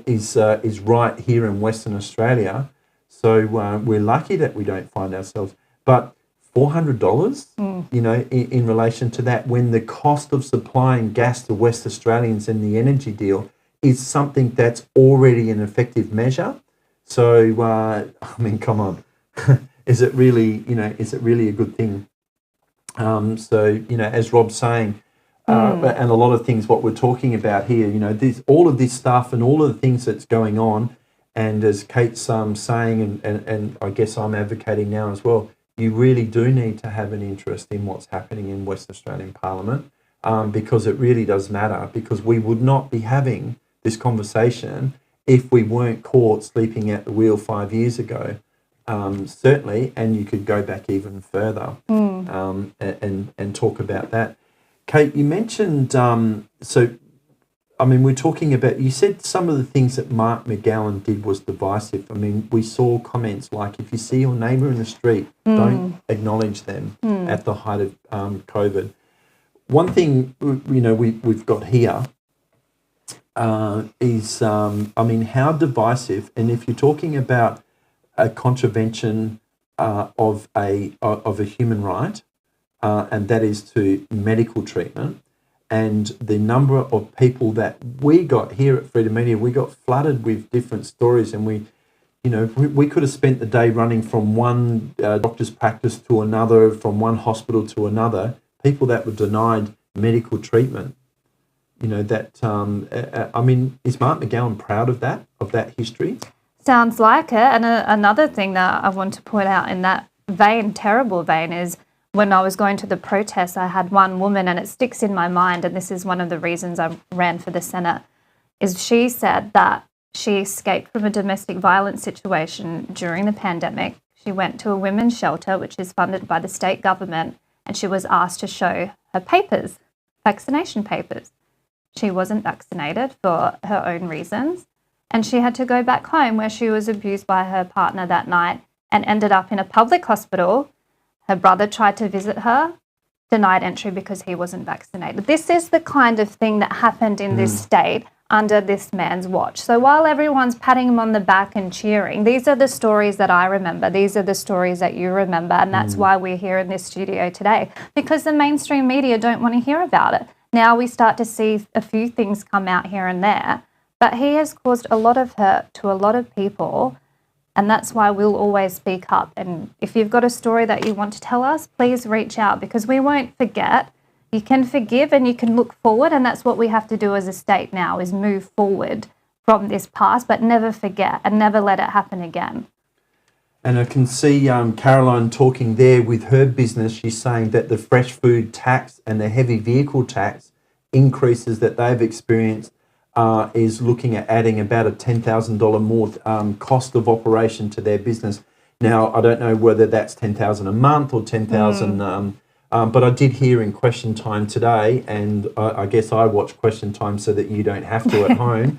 is right here in Western Australia. So we're lucky that we don't find ourselves. But $400, in relation to that, when the cost of supplying gas to West Australians in the energy deal is something that's already an effective measure. So, I mean, come on, is it really a good thing? So, as Rob's saying, and a lot of things, what we're talking about here, all of this stuff and all of the things that's going on, and as Kate's saying, and I guess I'm advocating now as well, you really do need to have an interest in what's happening in West Australian Parliament, because it really does matter, because we would not be having this conversation if we weren't caught sleeping at the wheel 5 years ago, certainly, and you could go back even further and talk about that. Kate, you mentioned, we're talking about, you said some of the things that Mark McGowan did was divisive. I mean, we saw comments like, if you see your neighbour in the street, don't acknowledge them at the height of COVID. One thing, we've got here is, how divisive, and if you're talking about a contravention of a human right, and that is to medical treatment, and the number of people that we got here at Freedom Media, we got flooded with different stories, and we could have spent the day running from one doctor's practice to another, from one hospital to another, people that were denied medical treatment. Is Mark McGowan proud of that history? Sounds like it. And another thing that I want to point out in that terrible vein, is when I was going to the protests, I had one woman, and it sticks in my mind, and this is one of the reasons I ran for the Senate, is she said that she escaped from a domestic violence situation during the pandemic. She went to a women's shelter, which is funded by the state government, and she was asked to show her papers, vaccination papers. She wasn't vaccinated for her own reasons, and she had to go back home, where she was abused by her partner that night and ended up in a public hospital. Her brother tried to visit her, denied entry because he wasn't vaccinated. This is the kind of thing that happened in this state under this man's watch. So while everyone's patting him on the back and cheering, these are the stories that I remember. These are the stories that you remember. And that's why we're here in this studio today, because the mainstream media don't want to hear about it. Now we start to see a few things come out here and there, but he has caused a lot of hurt to a lot of people. And that's why we'll always speak up. And if you've got a story that you want to tell us, please reach out, because we won't forget. You can forgive and you can look forward. And that's what we have to do as a state now, is move forward from this past, but never forget and never let it happen again. And I can see Caroline talking there with her business. She's saying that the fresh food tax and the heavy vehicle tax increases that they've experienced is looking at adding about a $10,000 more cost of operation to their business. Now, I don't know whether that's $10,000 a month or $10,000, but I did hear in Question Time today, and I guess I watch Question Time so that you don't have to at home,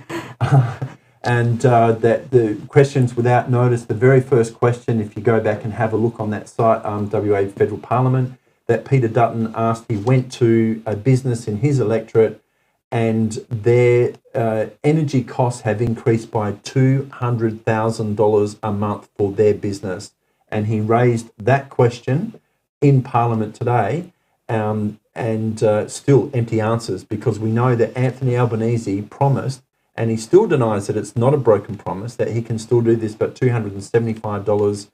and that the questions without notice, the very first question, if you go back and have a look on that site, WA Federal Parliament, that Peter Dutton asked, he went to a business in his electorate, and their energy costs have increased by $200,000 a month for their business. And he raised that question in Parliament today, and still empty answers, because we know that Anthony Albanese promised, and he still denies that it's not a broken promise, that he can still do this, but $275.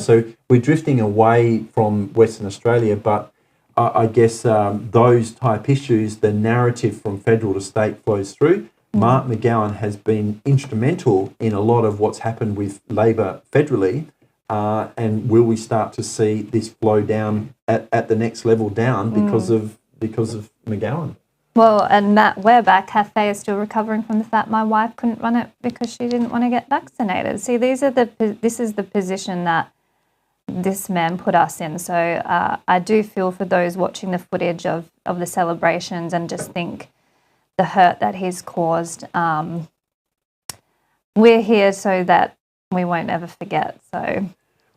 So we're drifting away from Western Australia, but I guess those type issues, the narrative from federal to state flows through. Mark McGowan has been instrumental in a lot of what's happened with Labor federally, and will we start to see this flow down at the next level down because of McGowan? Well, and Matt, we're back. Cafe is still recovering from the fact my wife couldn't run it because she didn't want to get vaccinated. See, this is the position that this man put us in. So I do feel for those watching the footage of the celebrations and just think the hurt that he's caused. We're here so that we won't ever forget. So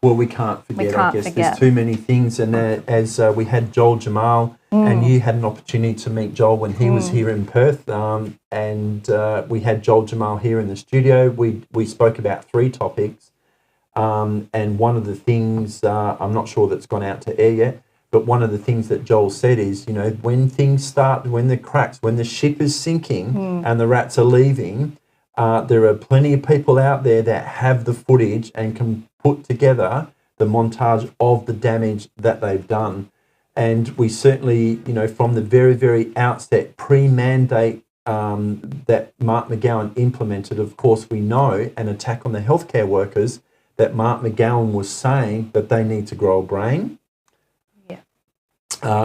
Well, we can't forget, I guess. forget. There's too many things. And as we had Joel Jamal, and you had an opportunity to meet Joel when he was here in Perth, and we had Joel Jamal here in the studio. We spoke about 3 topics. And one of the things, I'm not sure that's gone out to air yet, but one of the things that Joel said is, you know, when things start, when the cracks, when the ship is sinking and the rats are leaving, there are plenty of people out there that have the footage and can put together the montage of the damage that they've done. And we certainly, you know, from the very, very outset, pre-mandate that Mark McGowan implemented, of course, we know an attack on the healthcare workers, that Mark McGowan was saying that they need to grow a brain.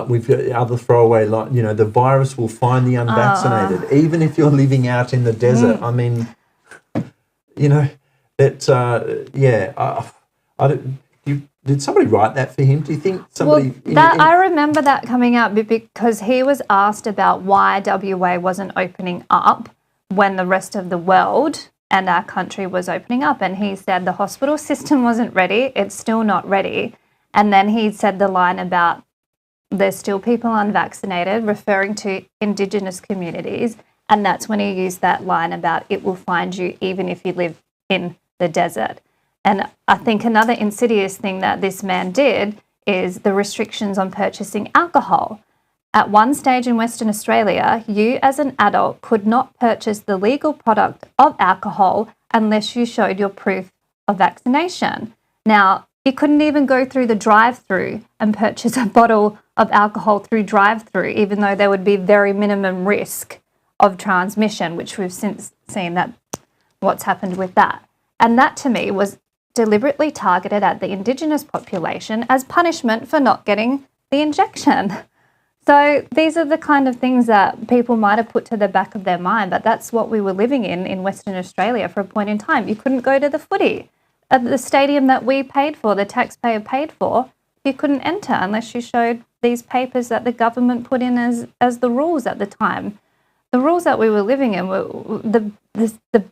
We've got other throwaway, like, you know, the virus will find the unvaccinated, even if you're living out in the desert. I mean, you know, that, did somebody write that for him? Do you think somebody... I remember that coming out because he was asked about why WA wasn't opening up when the rest of the world and our country was opening up. And he said the hospital system wasn't ready. It's still not ready. And then he said the line about there's still people unvaccinated, referring to Indigenous communities. And that's when he used that line about it will find you even if you live in the desert. And I think another insidious thing that this man did is the restrictions on purchasing alcohol. At one stage in Western Australia, you as an adult could not purchase the legal product of alcohol unless you showed your proof of vaccination. Now, you couldn't even go through the drive-through and purchase a bottle of alcohol through drive-through, even though there would be very minimum risk of transmission, which we've since seen that what's happened with that. And that to me was deliberately targeted at the Indigenous population as punishment for not getting the injection. So these are the kind of things that people might have put to the back of their mind, but that's what we were living in Western Australia for a point in time. You couldn't go to the footy. At the stadium that we paid for, the taxpayer paid for, you couldn't enter unless you showed these papers that the government put in as the rules at the time. The rules that we were living in were the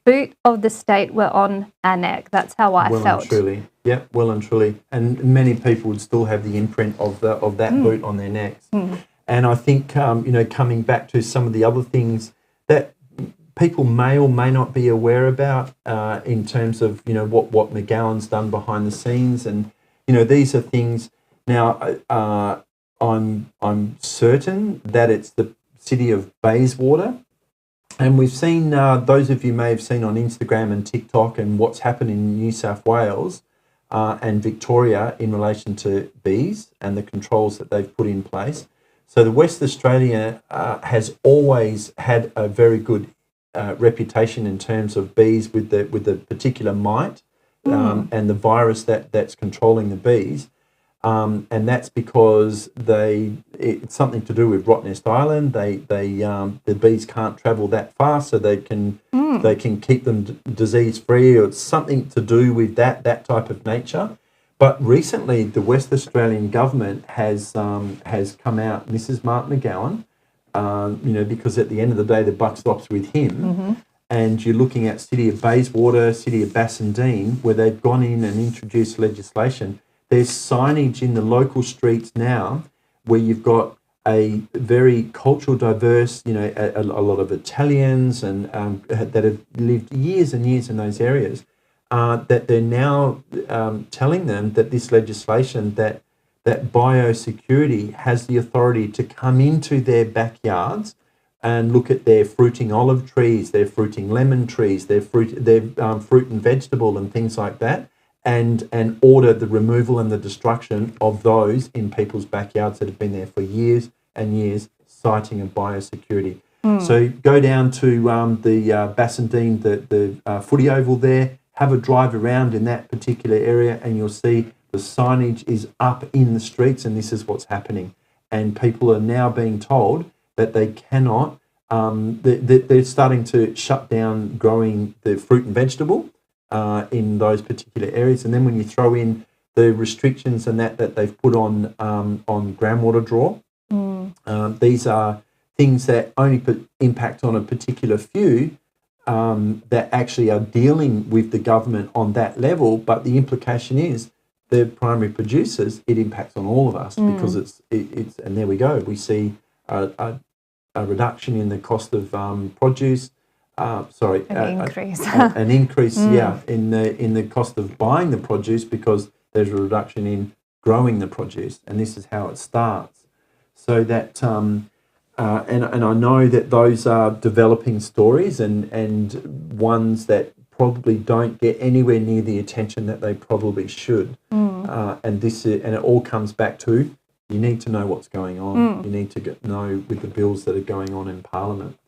boot of the state were on our neck. That's how I felt. Well and truly. Yeah, well and truly. And many people would still have the imprint of that boot on their necks. And I think, you know, coming back to some of the other things that people may or may not be aware about in terms of, you know, what McGowan's done behind the scenes. And, you know, these are things. Now, I'm certain that it's the city of Bayswater. And we've seen, those of you may have seen on Instagram and TikTok and what's happened in New South Wales and Victoria in relation to bees and the controls that they've put in place. So the West Australia has always had a very good reputation in terms of bees with the particular mite and the virus that's controlling the bees. And that's because it's something to do with Rottnest Island. The bees can't travel that far, so they can keep them disease free, or it's something to do with that type of nature. But recently, the West Australian government has come out. And this is Mark McGowan, you know, because at the end of the day, the buck stops with him. And you're looking at City of Bayswater, City of Bassendean, where they've gone in and introduced legislation. There's signage in the local streets now where you've got a very cultural diverse, you know, a lot of Italians and that have lived years and years in those areas, that they're now telling them that this legislation, that biosecurity has the authority to come into their backyards and look at their fruiting olive trees, their fruiting lemon trees, their fruit and vegetable and things like that, and order the removal and the destruction of those in people's backyards that have been there for years and years, citing a biosecurity. So go down to the Bassendean, the footy oval there, have a drive around in that particular area, and you'll see the signage is up in the streets, and this is what's happening. And people are now being told that they cannot, they're starting to shut down growing the fruit and vegetable in those particular areas. And then when you throw in the restrictions and that they've put on groundwater draw, these are things that only impact on a particular few that actually are dealing with the government on that level. But the implication is the primary producers, it impacts on all of us because it's and there we go. We see a reduction in the cost of produce. Increase. An increase, in the cost of buying the produce because there's a reduction in growing the produce, and this is how it starts. So that, and I know that those are developing stories and ones that probably don't get anywhere near the attention that they probably should. And it all comes back to you need to know what's going on. You need to know with the bills that are going on in Parliament.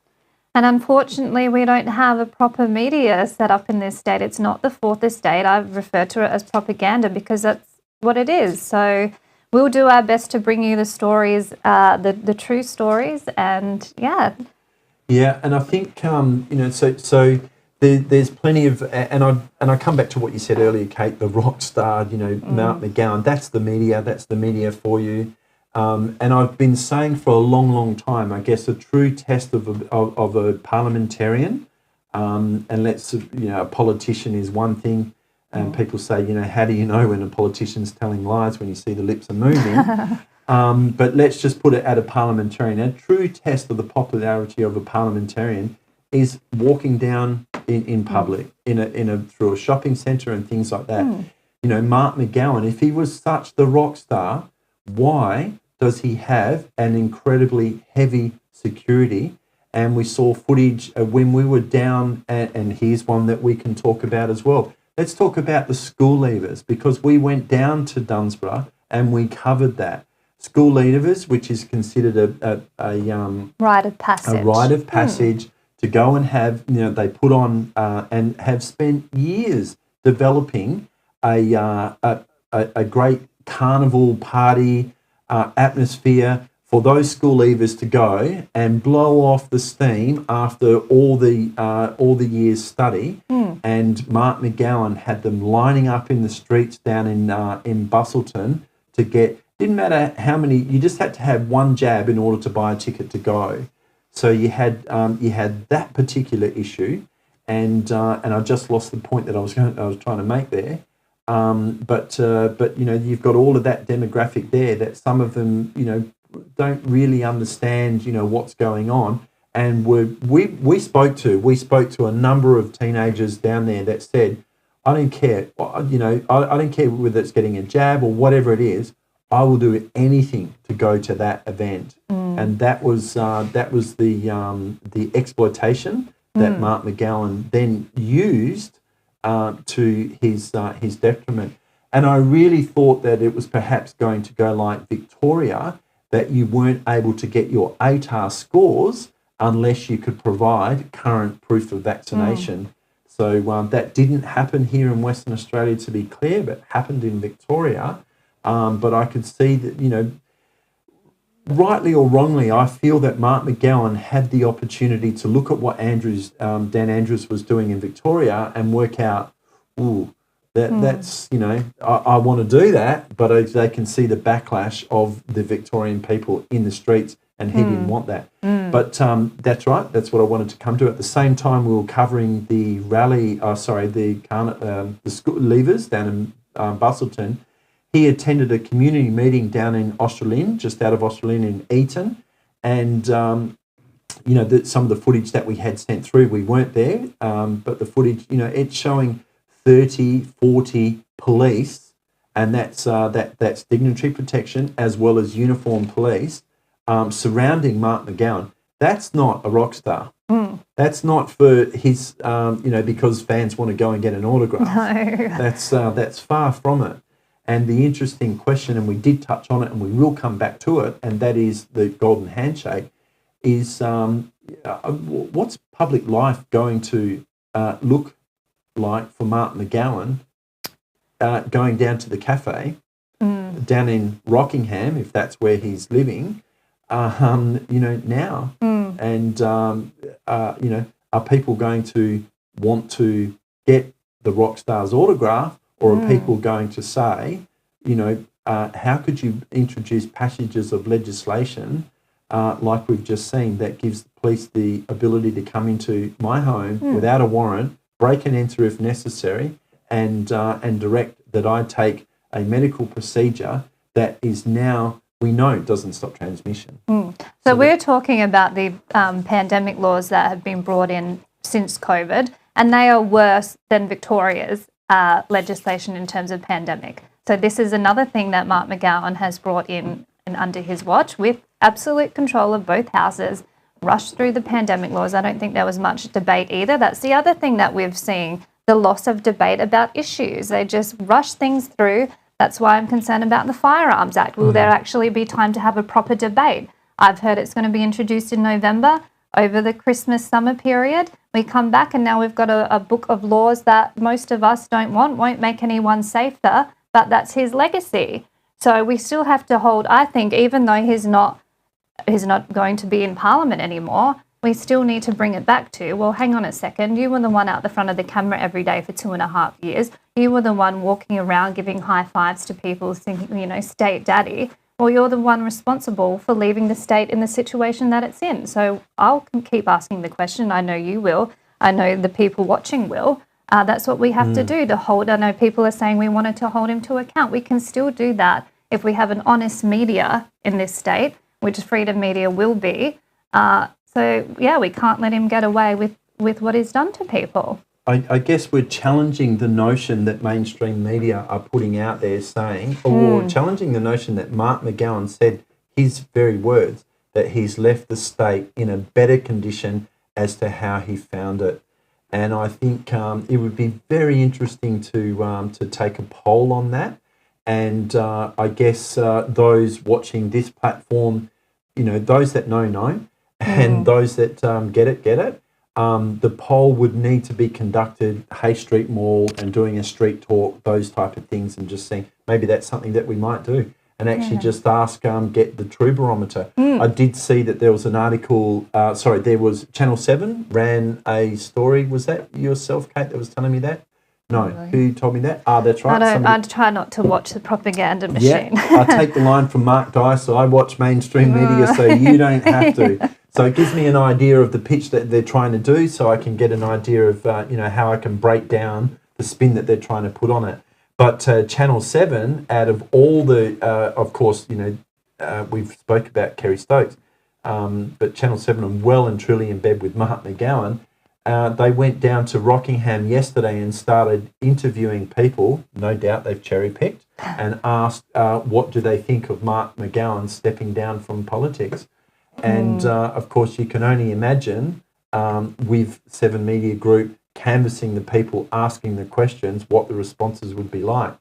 And unfortunately, we don't have a proper media set up in this state. It's not the fourth estate. I've referred to it as propaganda because that's what it is. So we'll do our best to bring you the stories, the true stories, and yeah. And I think so there's plenty of, and I come back to what you said earlier, Kate, the rock star, Mark McGowan. That's the media for you. And I've been saying for a long, long time, I guess a true test of a parliamentarian, and a politician is one thing, and people say, how do you know when a politician's telling lies when you see the lips are moving? But let's just put it at a parliamentarian. A true test of the popularity of a parliamentarian is walking down in public, through a shopping centre and things like that. Mark McGowan, if he was such the rock star, why does he have an incredibly heavy security? And we saw footage when we were down, and here's one that we can talk about as well. Let's talk about the school leavers, because we went down to Dunsborough and we covered that. School leavers, which is considered a rite of passage. A rite of passage to go and have, they put on and have spent years developing a great carnival party atmosphere for those school leavers to go and blow off the steam after all the years study. And Mark McGowan had them lining up in the streets down in Bustleton to get. Didn't matter how many. You just had to have one jab in order to buy a ticket to go. So you had that particular issue, and I just lost the point that I was trying to make there. But you've got all of that demographic there that some of them don't really understand what's going on, and we spoke to a number of teenagers down there that said, I don't care, I don't care whether it's getting a jab or whatever it is, I will do anything to go to that event. And that was the exploitation that Mark McGowan then used to his detriment. And I really thought that it was perhaps going to go like Victoria, that you weren't able to get your ATAR scores unless you could provide current proof of vaccination. So that didn't happen here in Western Australia, to be clear, but happened in Victoria. But I could see that, rightly or wrongly, I feel that Mark McGowan had the opportunity to look at what Dan Andrews was doing in Victoria and work out, that's, I want to do that, but they can see the backlash of the Victorian people in the streets, and he didn't want that. But that's right, that's what I wanted to come to. At the same time, we were covering the rally, the school leavers down in Bustleton. He attended a community meeting down in Australind, just out of Australind in Eton, and some of the footage that we had sent through, we weren't there, but the footage, it's showing 30, 40 police, and that's dignitary protection as well as uniformed police surrounding Mark McGowan. That's not a rock star. That's not for his, because fans want to go and get an autograph. No. That's far from it. And the interesting question, and we did touch on it and we will come back to it, and that is the golden handshake, is what's public life going to look like for Mark McGowan going down to the cafe down in Rockingham, if that's where he's living, now. And, are people going to want to get the rock star's autograph? Or are people going to say, how could you introduce passages of legislation like we've just seen that gives the police the ability to come into my home without a warrant, break and enter if necessary, and direct that I take a medical procedure that is now, we know, doesn't stop transmission. So we're talking about the pandemic laws that have been brought in since COVID, and they are worse than Victoria's legislation in terms of pandemic. So this is another thing that Mark McGowan has brought in and under his watch, with absolute control of both houses, rushed through the pandemic laws. I don't think there was much debate either. That's the other thing that we've seen, the loss of debate about issues. They just rush things through. That's why I'm concerned about the Firearms Act. Will there actually be time to have a proper debate? I've heard it's going to be introduced in November over the Christmas summer period. We come back and now we've got a book of laws that most of us don't want, won't make anyone safer, but that's his legacy. So we still have to hold, I think, even though he's not going to be in Parliament anymore, we still need to bring it back to, well, hang on a second, you were the one out the front of the camera every day for 2.5 years. You were the one walking around giving high fives to people, thinking, state daddy. Well, you're the one responsible for leaving the state in the situation that it's in. So I'll keep asking the question. I know you will. I know the people watching will. That's what we have to do to hold. I know people are saying we wanted to hold him to account. We can still do that if we have an honest media in this state, which Freedom Media will be. We can't let him get away with what he's done to people. I guess we're challenging the notion that mainstream media are putting out there saying, or challenging the notion that Mark McGowan said, his very words, that he's left the state in a better condition as to how he found it. And I think it would be very interesting to take a poll on that. And I guess those watching this platform, those that know, and those that get it. The poll would need to be conducted, Hay Street Mall, and doing a street talk, those type of things, and just saying maybe that's something that we might do, and actually just ask, get the true barometer. I did see that there was an article, there was Channel 7 ran a story. Was that yourself, Kate, that was telling me that? No, who told me that? That's right. I try not to watch the propaganda machine. Yeah, I take the line from Mark Dice. I watch mainstream media, so you don't have to. So it gives me an idea of the pitch that they're trying to do, so I can get an idea of how I can break down the spin that they're trying to put on it. But Channel 7, out of all the, of course, we've spoke about Kerry Stokes, but Channel 7 are well and truly in bed with Mark McGowan. They went down to Rockingham yesterday and started interviewing people. No doubt they've cherry-picked and asked what do they think of Mark McGowan stepping down from politics. And, of course, you can only imagine with 7 Media Group canvassing the people, asking the questions, what the responses would be like.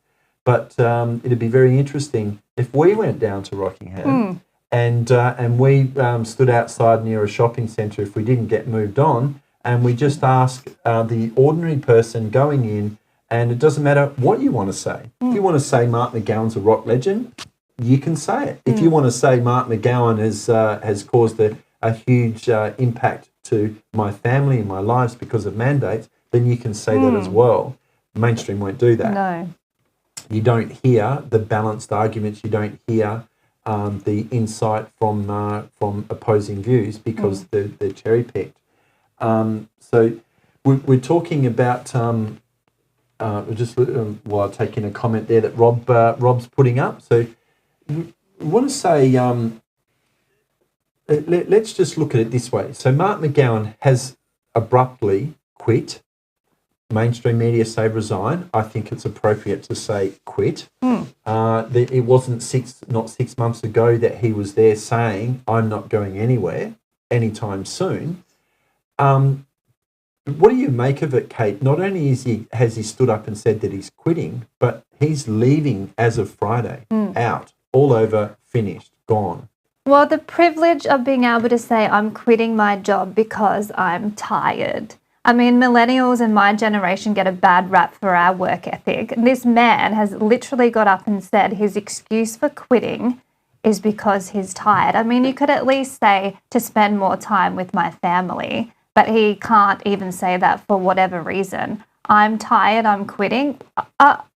But it'd be very interesting if we went down to Rockingham and we stood outside near a shopping centre if we didn't get moved on, and we just ask the ordinary person going in, and it doesn't matter what you want to say. If you want to say Mark McGowan's a rock legend, you can say it. If you want to say Mark McGowan has caused a huge impact to my family and my lives because of mandates, then you can say that as well. Mainstream won't do that. No. You don't hear the balanced arguments. You don't hear the insight from opposing views because they're cherry-picked. So we're talking about, while taking a comment there that Rob's putting up. So we want to say, let's just look at it this way. So Mark McGowan has abruptly quit. Mainstream media say resign. I think it's appropriate to say quit. It wasn't not 6 months ago that he was there saying, I'm not going anywhere anytime soon. What do you make of it, Kate? Not only has he stood up and said that he's quitting, but he's leaving as of Friday, out, all over, finished, gone. Well, the privilege of being able to say I'm quitting my job because I'm tired. I mean, millennials and my generation get a bad rap for our work ethic. This man has literally got up and said his excuse for quitting is because he's tired. I mean, you could at least say to spend more time with my family, but he can't even say that for whatever reason. I'm tired, I'm quitting.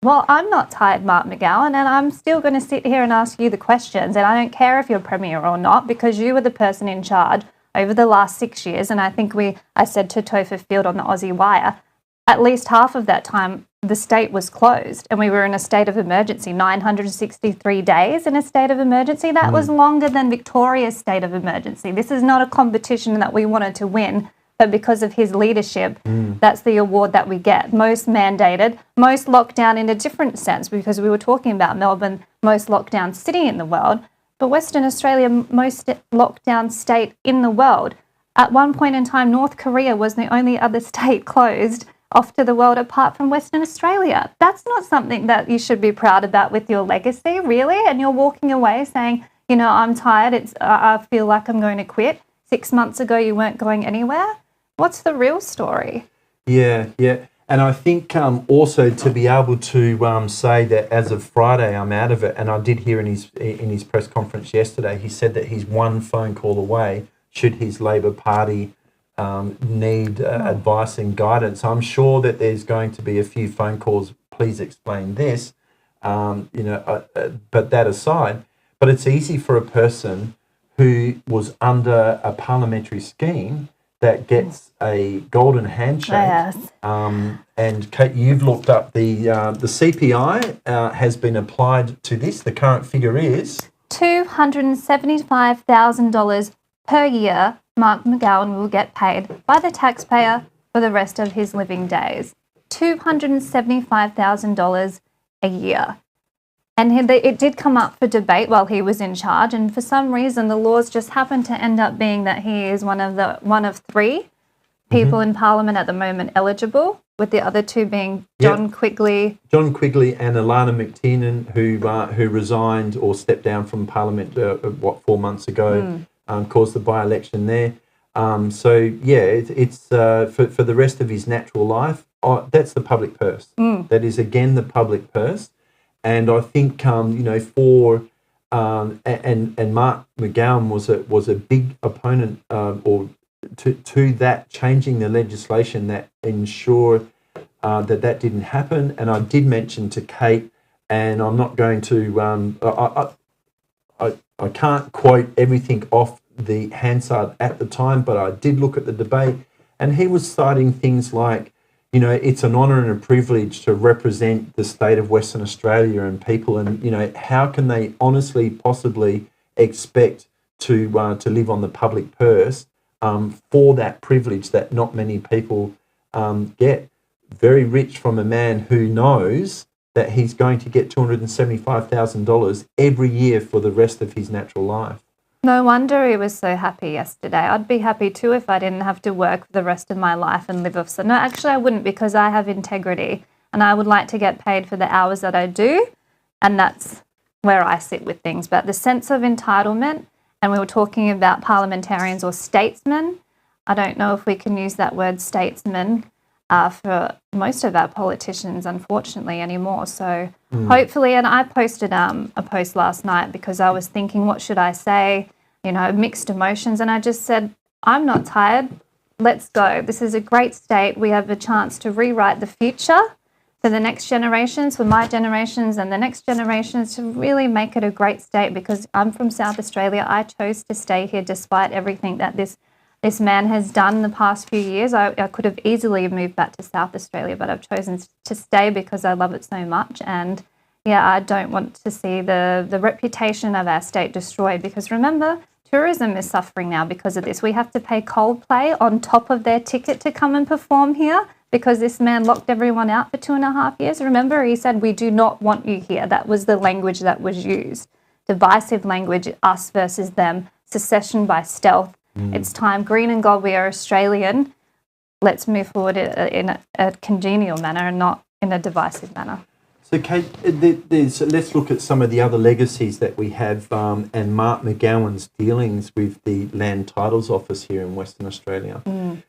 Well, I'm not tired, Mark McGowan, and I'm still going to sit here and ask you the questions, and I don't care if you're Premier or not, because you were the person in charge over the last 6 years, and I think I said to Topher Field on the Aussie Wire, at least half of that time the state was closed and we were in a state of emergency, 963 days in a state of emergency. That was longer than Victoria's state of emergency. This is not a competition that we wanted to win, but because of his leadership, that's the award that we get. Most mandated, most lockdown in a different sense, because we were talking about Melbourne, most lockdown city in the world, but Western Australia, most lockdown state in the world. At one point in time, North Korea was the only other state closed off to the world apart from Western Australia. That's not something that you should be proud about with your legacy, really. And you're walking away saying, you know, I'm tired. I feel like I'm going to quit. 6 months ago, you weren't going anywhere. What's the real story? Yeah. And I think also to be able to say that as of Friday, I'm out of it. And I did hear in his press conference yesterday, he said that he's one phone call away should his Labor Party need advice and guidance. I'm sure that there's going to be a few phone calls, please explain this, but that aside, but it's easy for a person who was under a parliamentary scheme that gets a golden handshake. Yes. And Kate, you've looked up the CPI has been applied to this. The current figure is $275,000 per year. Mark McGowan will get paid by the taxpayer for the rest of his living days. $275,000 a year. And it did come up for debate while he was in charge, and for some reason the laws just happened to end up being that he is one of three people in Parliament at the moment eligible, with the other two being John Quigley and Alana McTiernan, who resigned or stepped down from Parliament 4 months ago. Caused the by-election there. It's for the rest of his natural life. That's the public purse. That is again the public purse, and I think and Mark McGowan was a big opponent to that, changing the legislation that ensured that didn't happen. And I did mention to Kate, and I'm not going to. I can't quote everything off the Hansard at the time, but I did look at the debate, and he was citing things like, it's an honour and a privilege to represent the state of Western Australia and people, and how can they honestly possibly expect to live on the public purse for that privilege that not many people get. Very rich from a man who knows that he's going to get $275,000 every year for the rest of his natural life. No wonder he was so happy yesterday. I'd be happy too if I didn't have to work for the rest of my life and live off. So no, actually I wouldn't, because I have integrity and I would like to get paid for the hours that I do, and that's where I sit with things. But the sense of entitlement, and we were talking about parliamentarians or statesmen, I don't know if we can use that word statesman for most of our politicians, unfortunately, anymore. So hopefully, and I posted a post last night because I was thinking, what should I say? Mixed emotions. And I just said, I'm not tired. Let's go. This is a great state. We have a chance to rewrite the future for the next generations, for my generations and the next generations, to really make it a great state, because I'm from South Australia. I chose to stay here despite everything that this man has done the past few years. I could have easily moved back to South Australia, but I've chosen to stay because I love it so much. And I don't want to see the reputation of our state destroyed, because remember, tourism is suffering now because of this. We have to pay Coldplay on top of their ticket to come and perform here because this man locked everyone out for 2.5 years. Remember, he said, we do not want you here. That was the language that was used. Divisive language, us versus them, secession by stealth. It's time. Green and gold, we are Australian. Let's move forward in a congenial manner and not in a divisive manner. So, Kate, let's look at some of the other legacies that we have and Mark McGowan's dealings with the Land Titles Office here in Western Australia.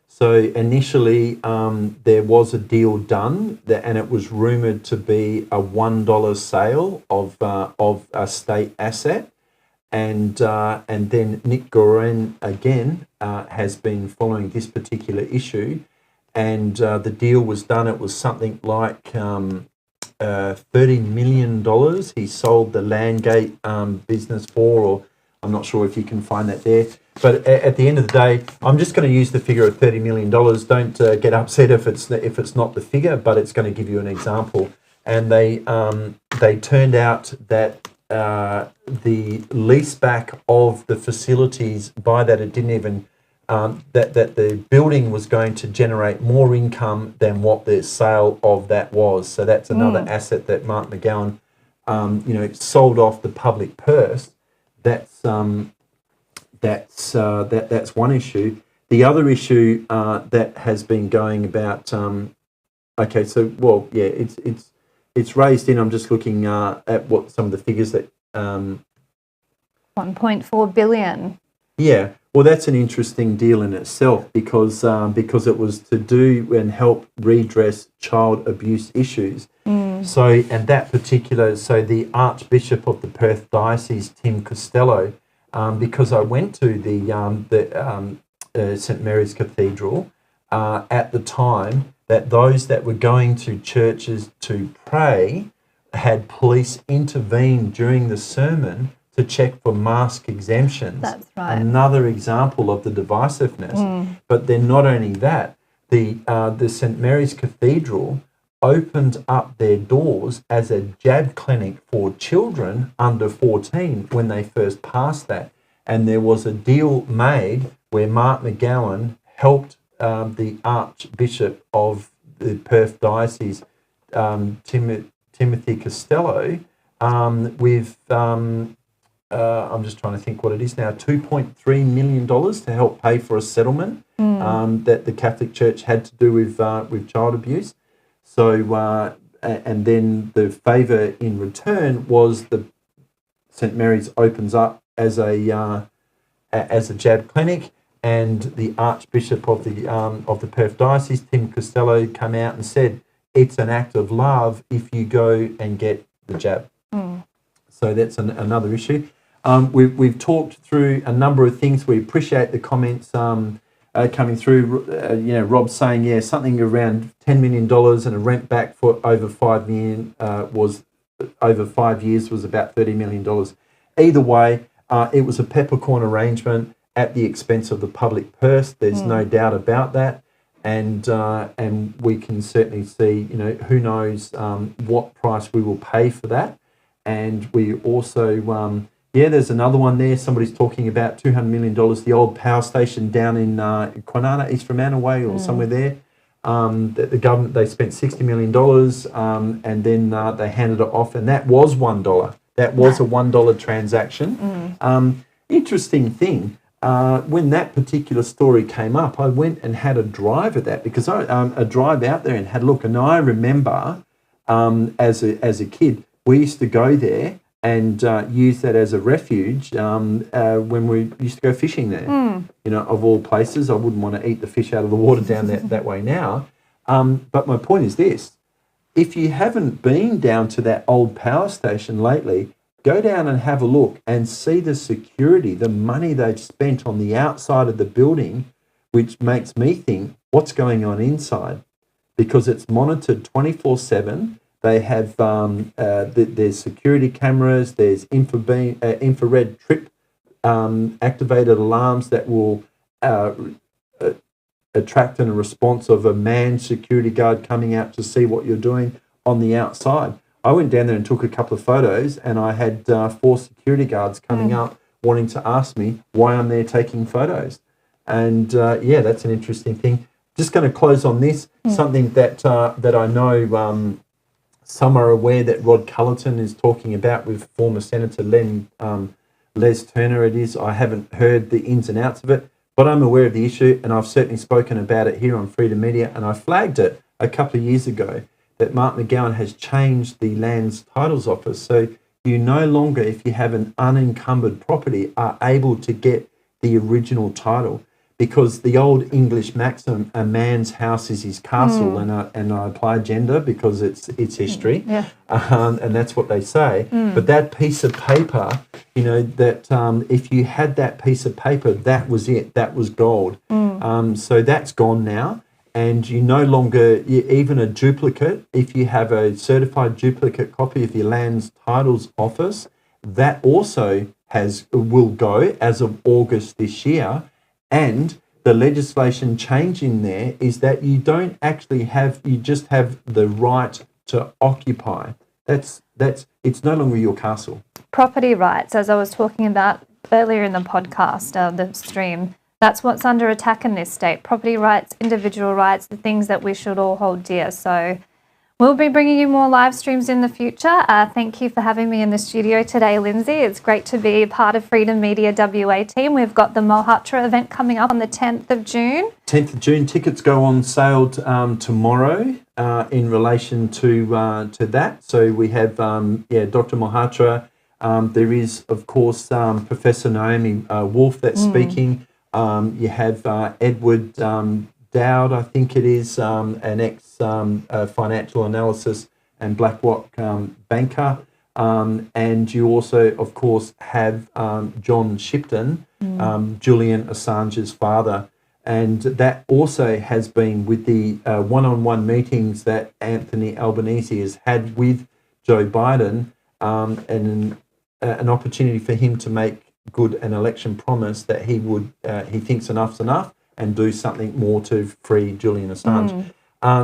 So initially there was a deal done and it was rumoured to be a $1 sale of a state asset. And then Nick Goren again has been following this particular issue, and the deal was done. It was something like $30 million. He sold the Landgate business for, or I'm not sure if you can find that there. But at the end of the day, I'm just going to use the figure of $30 million. Don't get upset if it's not the figure, but it's going to give you an example. And they turned out that the lease back of the facilities, by that it didn't even that the building was going to generate more income than what the sale of that was. So that's another asset that Mark McGowan sold off the public purse. That's one issue. The other issue that has been going about. It's raised in. I'm just looking at what some of the figures that. 1.4 billion. Yeah, well, that's an interesting deal in itself because it was to do and help redress child abuse issues. So, and that particular, the Archbishop of the Perth Diocese, Tim Costello, because I went to the St Mary's Cathedral at the time that those that were going to churches to pray had police intervene during the sermon to check for mask exemptions. That's right. Another example of the divisiveness. But then not only that, the St Mary's Cathedral opened up their doors as a jab clinic for children under 14 when they first passed that. And there was a deal made where Mark McGowan helped the Archbishop of the Perth Diocese, Timothy Costello, with, I'm just trying to think what it is now, $2.3 million to help pay for a settlement that the Catholic Church had to do with child abuse. So, and then the favour in return was the St Mary's opens up as a jab clinic, and the Archbishop of the Perth Diocese, Tim Costello, came out and said it's an act of love if you go and get the jab. So that's another issue. We've talked through a number of things. We appreciate the comments coming through. Rob saying, something around $10 million and a rent back for over 5 million was over 5 years was about $30 million. Either way, it was a peppercorn arrangement at the expense of the public purse. There's no doubt about that. And we can certainly see, who knows what price we will pay for that. And we also, there's another one there. Somebody's talking about $200 million, the old power station down in Kwinana, East Fremantle Way, or somewhere there. The government, they spent $60 million and then they handed it off, and that was $1. That was a $1 transaction. Interesting thing. When that particular story came up, I went and had a drive at that because a drive out there and had a look. And I remember as a kid, we used to go there and use that as a refuge when we used to go fishing there. Of all places, I wouldn't want to eat the fish out of the water down that way now. But my point is this. If you haven't been down to that old power station lately, go down and have a look and see the security, the money they've spent on the outside of the building, which makes me think, what's going on inside? Because it's monitored 24/7. They have there's security cameras, there's infrared trip activated alarms that will attract a response of a manned security guard coming out to see what you're doing on the outside. I went down there and took a couple of photos, and I had 4 security guards coming up wanting to ask me why I'm there taking photos. And that's an interesting thing. Just going to close on this, something that I know some are aware that Rod Cullerton is talking about with former Senator Les Turner. It is. I haven't heard the ins and outs of it, but I'm aware of the issue, and I've certainly spoken about it here on Freedom Media, and I flagged it a couple of years ago that Mark McGowan has changed the Lands Titles Office. So you no longer, if you have an unencumbered property, are able to get the original title, because the old English maxim, a man's house is his castle, and I apply gender because it's history, and that's what they say. But that piece of paper, that if you had that piece of paper, that was it, that was gold. So that's gone now. And you no longer, even a duplicate, if you have a certified duplicate copy of your Lands Titles Office, that also will go as of August this year, and the legislation change in there is that you don't actually have, you just have the right to occupy. That's it's no longer your castle. Property rights, as I was talking about earlier in the podcast, the stream, that's what's under attack in this state. Property rights, individual rights, the things that we should all hold dear. So we'll be bringing you more live streams in the future. Thank you for having me in the studio today, Lindsay. It's great to be part of Freedom Media WA team. We've got the Mohatra event coming up on the 10th of June. 10th of June. Tickets go on sale tomorrow in relation to that. So we have, Dr. Mohatra. There is, of course, Professor Naomi Wolf that's speaking. You have Edward Dowd, I think it is, an ex-financial analysis and BlackRock banker. And you also, of course, have John Shipton, Julian Assange's father. And that also has been with the one-on-one meetings that Anthony Albanese has had with Joe Biden, and an opportunity for him to make good an election promise that he would, he thinks enough's enough, and do something more to free Julian Assange.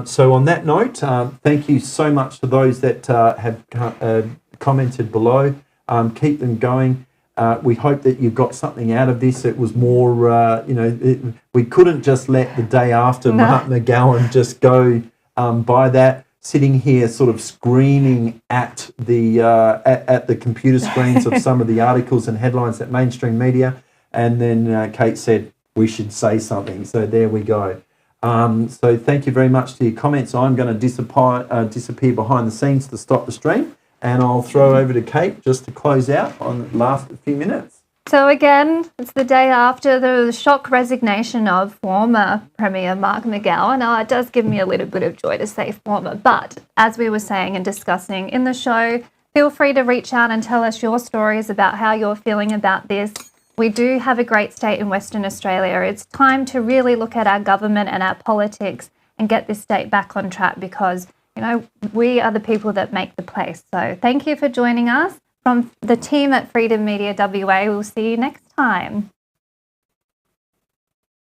So on that note, thank you so much to those that have commented below. Keep them going. We hope that you got something out of this. It was more, we couldn't just let the day after Mark McGowan just go by that. Sitting here sort of screaming at the computer screens of some of the articles and headlines at mainstream media. And then Kate said, we should say something. So there we go. So thank you very much for your comments. I'm going to disappear behind the scenes to stop the stream. And I'll throw over to Kate just to close out on the last few minutes. So again, it's the day after the shock resignation of former Premier Mark McGowan. Now, it does give me a little bit of joy to say former, but as we were saying and discussing in the show, feel free to reach out and tell us your stories about how you're feeling about this. We do have a great state in Western Australia. It's time to really look at our government and our politics and get this state back on track, because we are the people that make the place. So thank you for joining us. From the team at Freedom Media WA, we'll see you next time.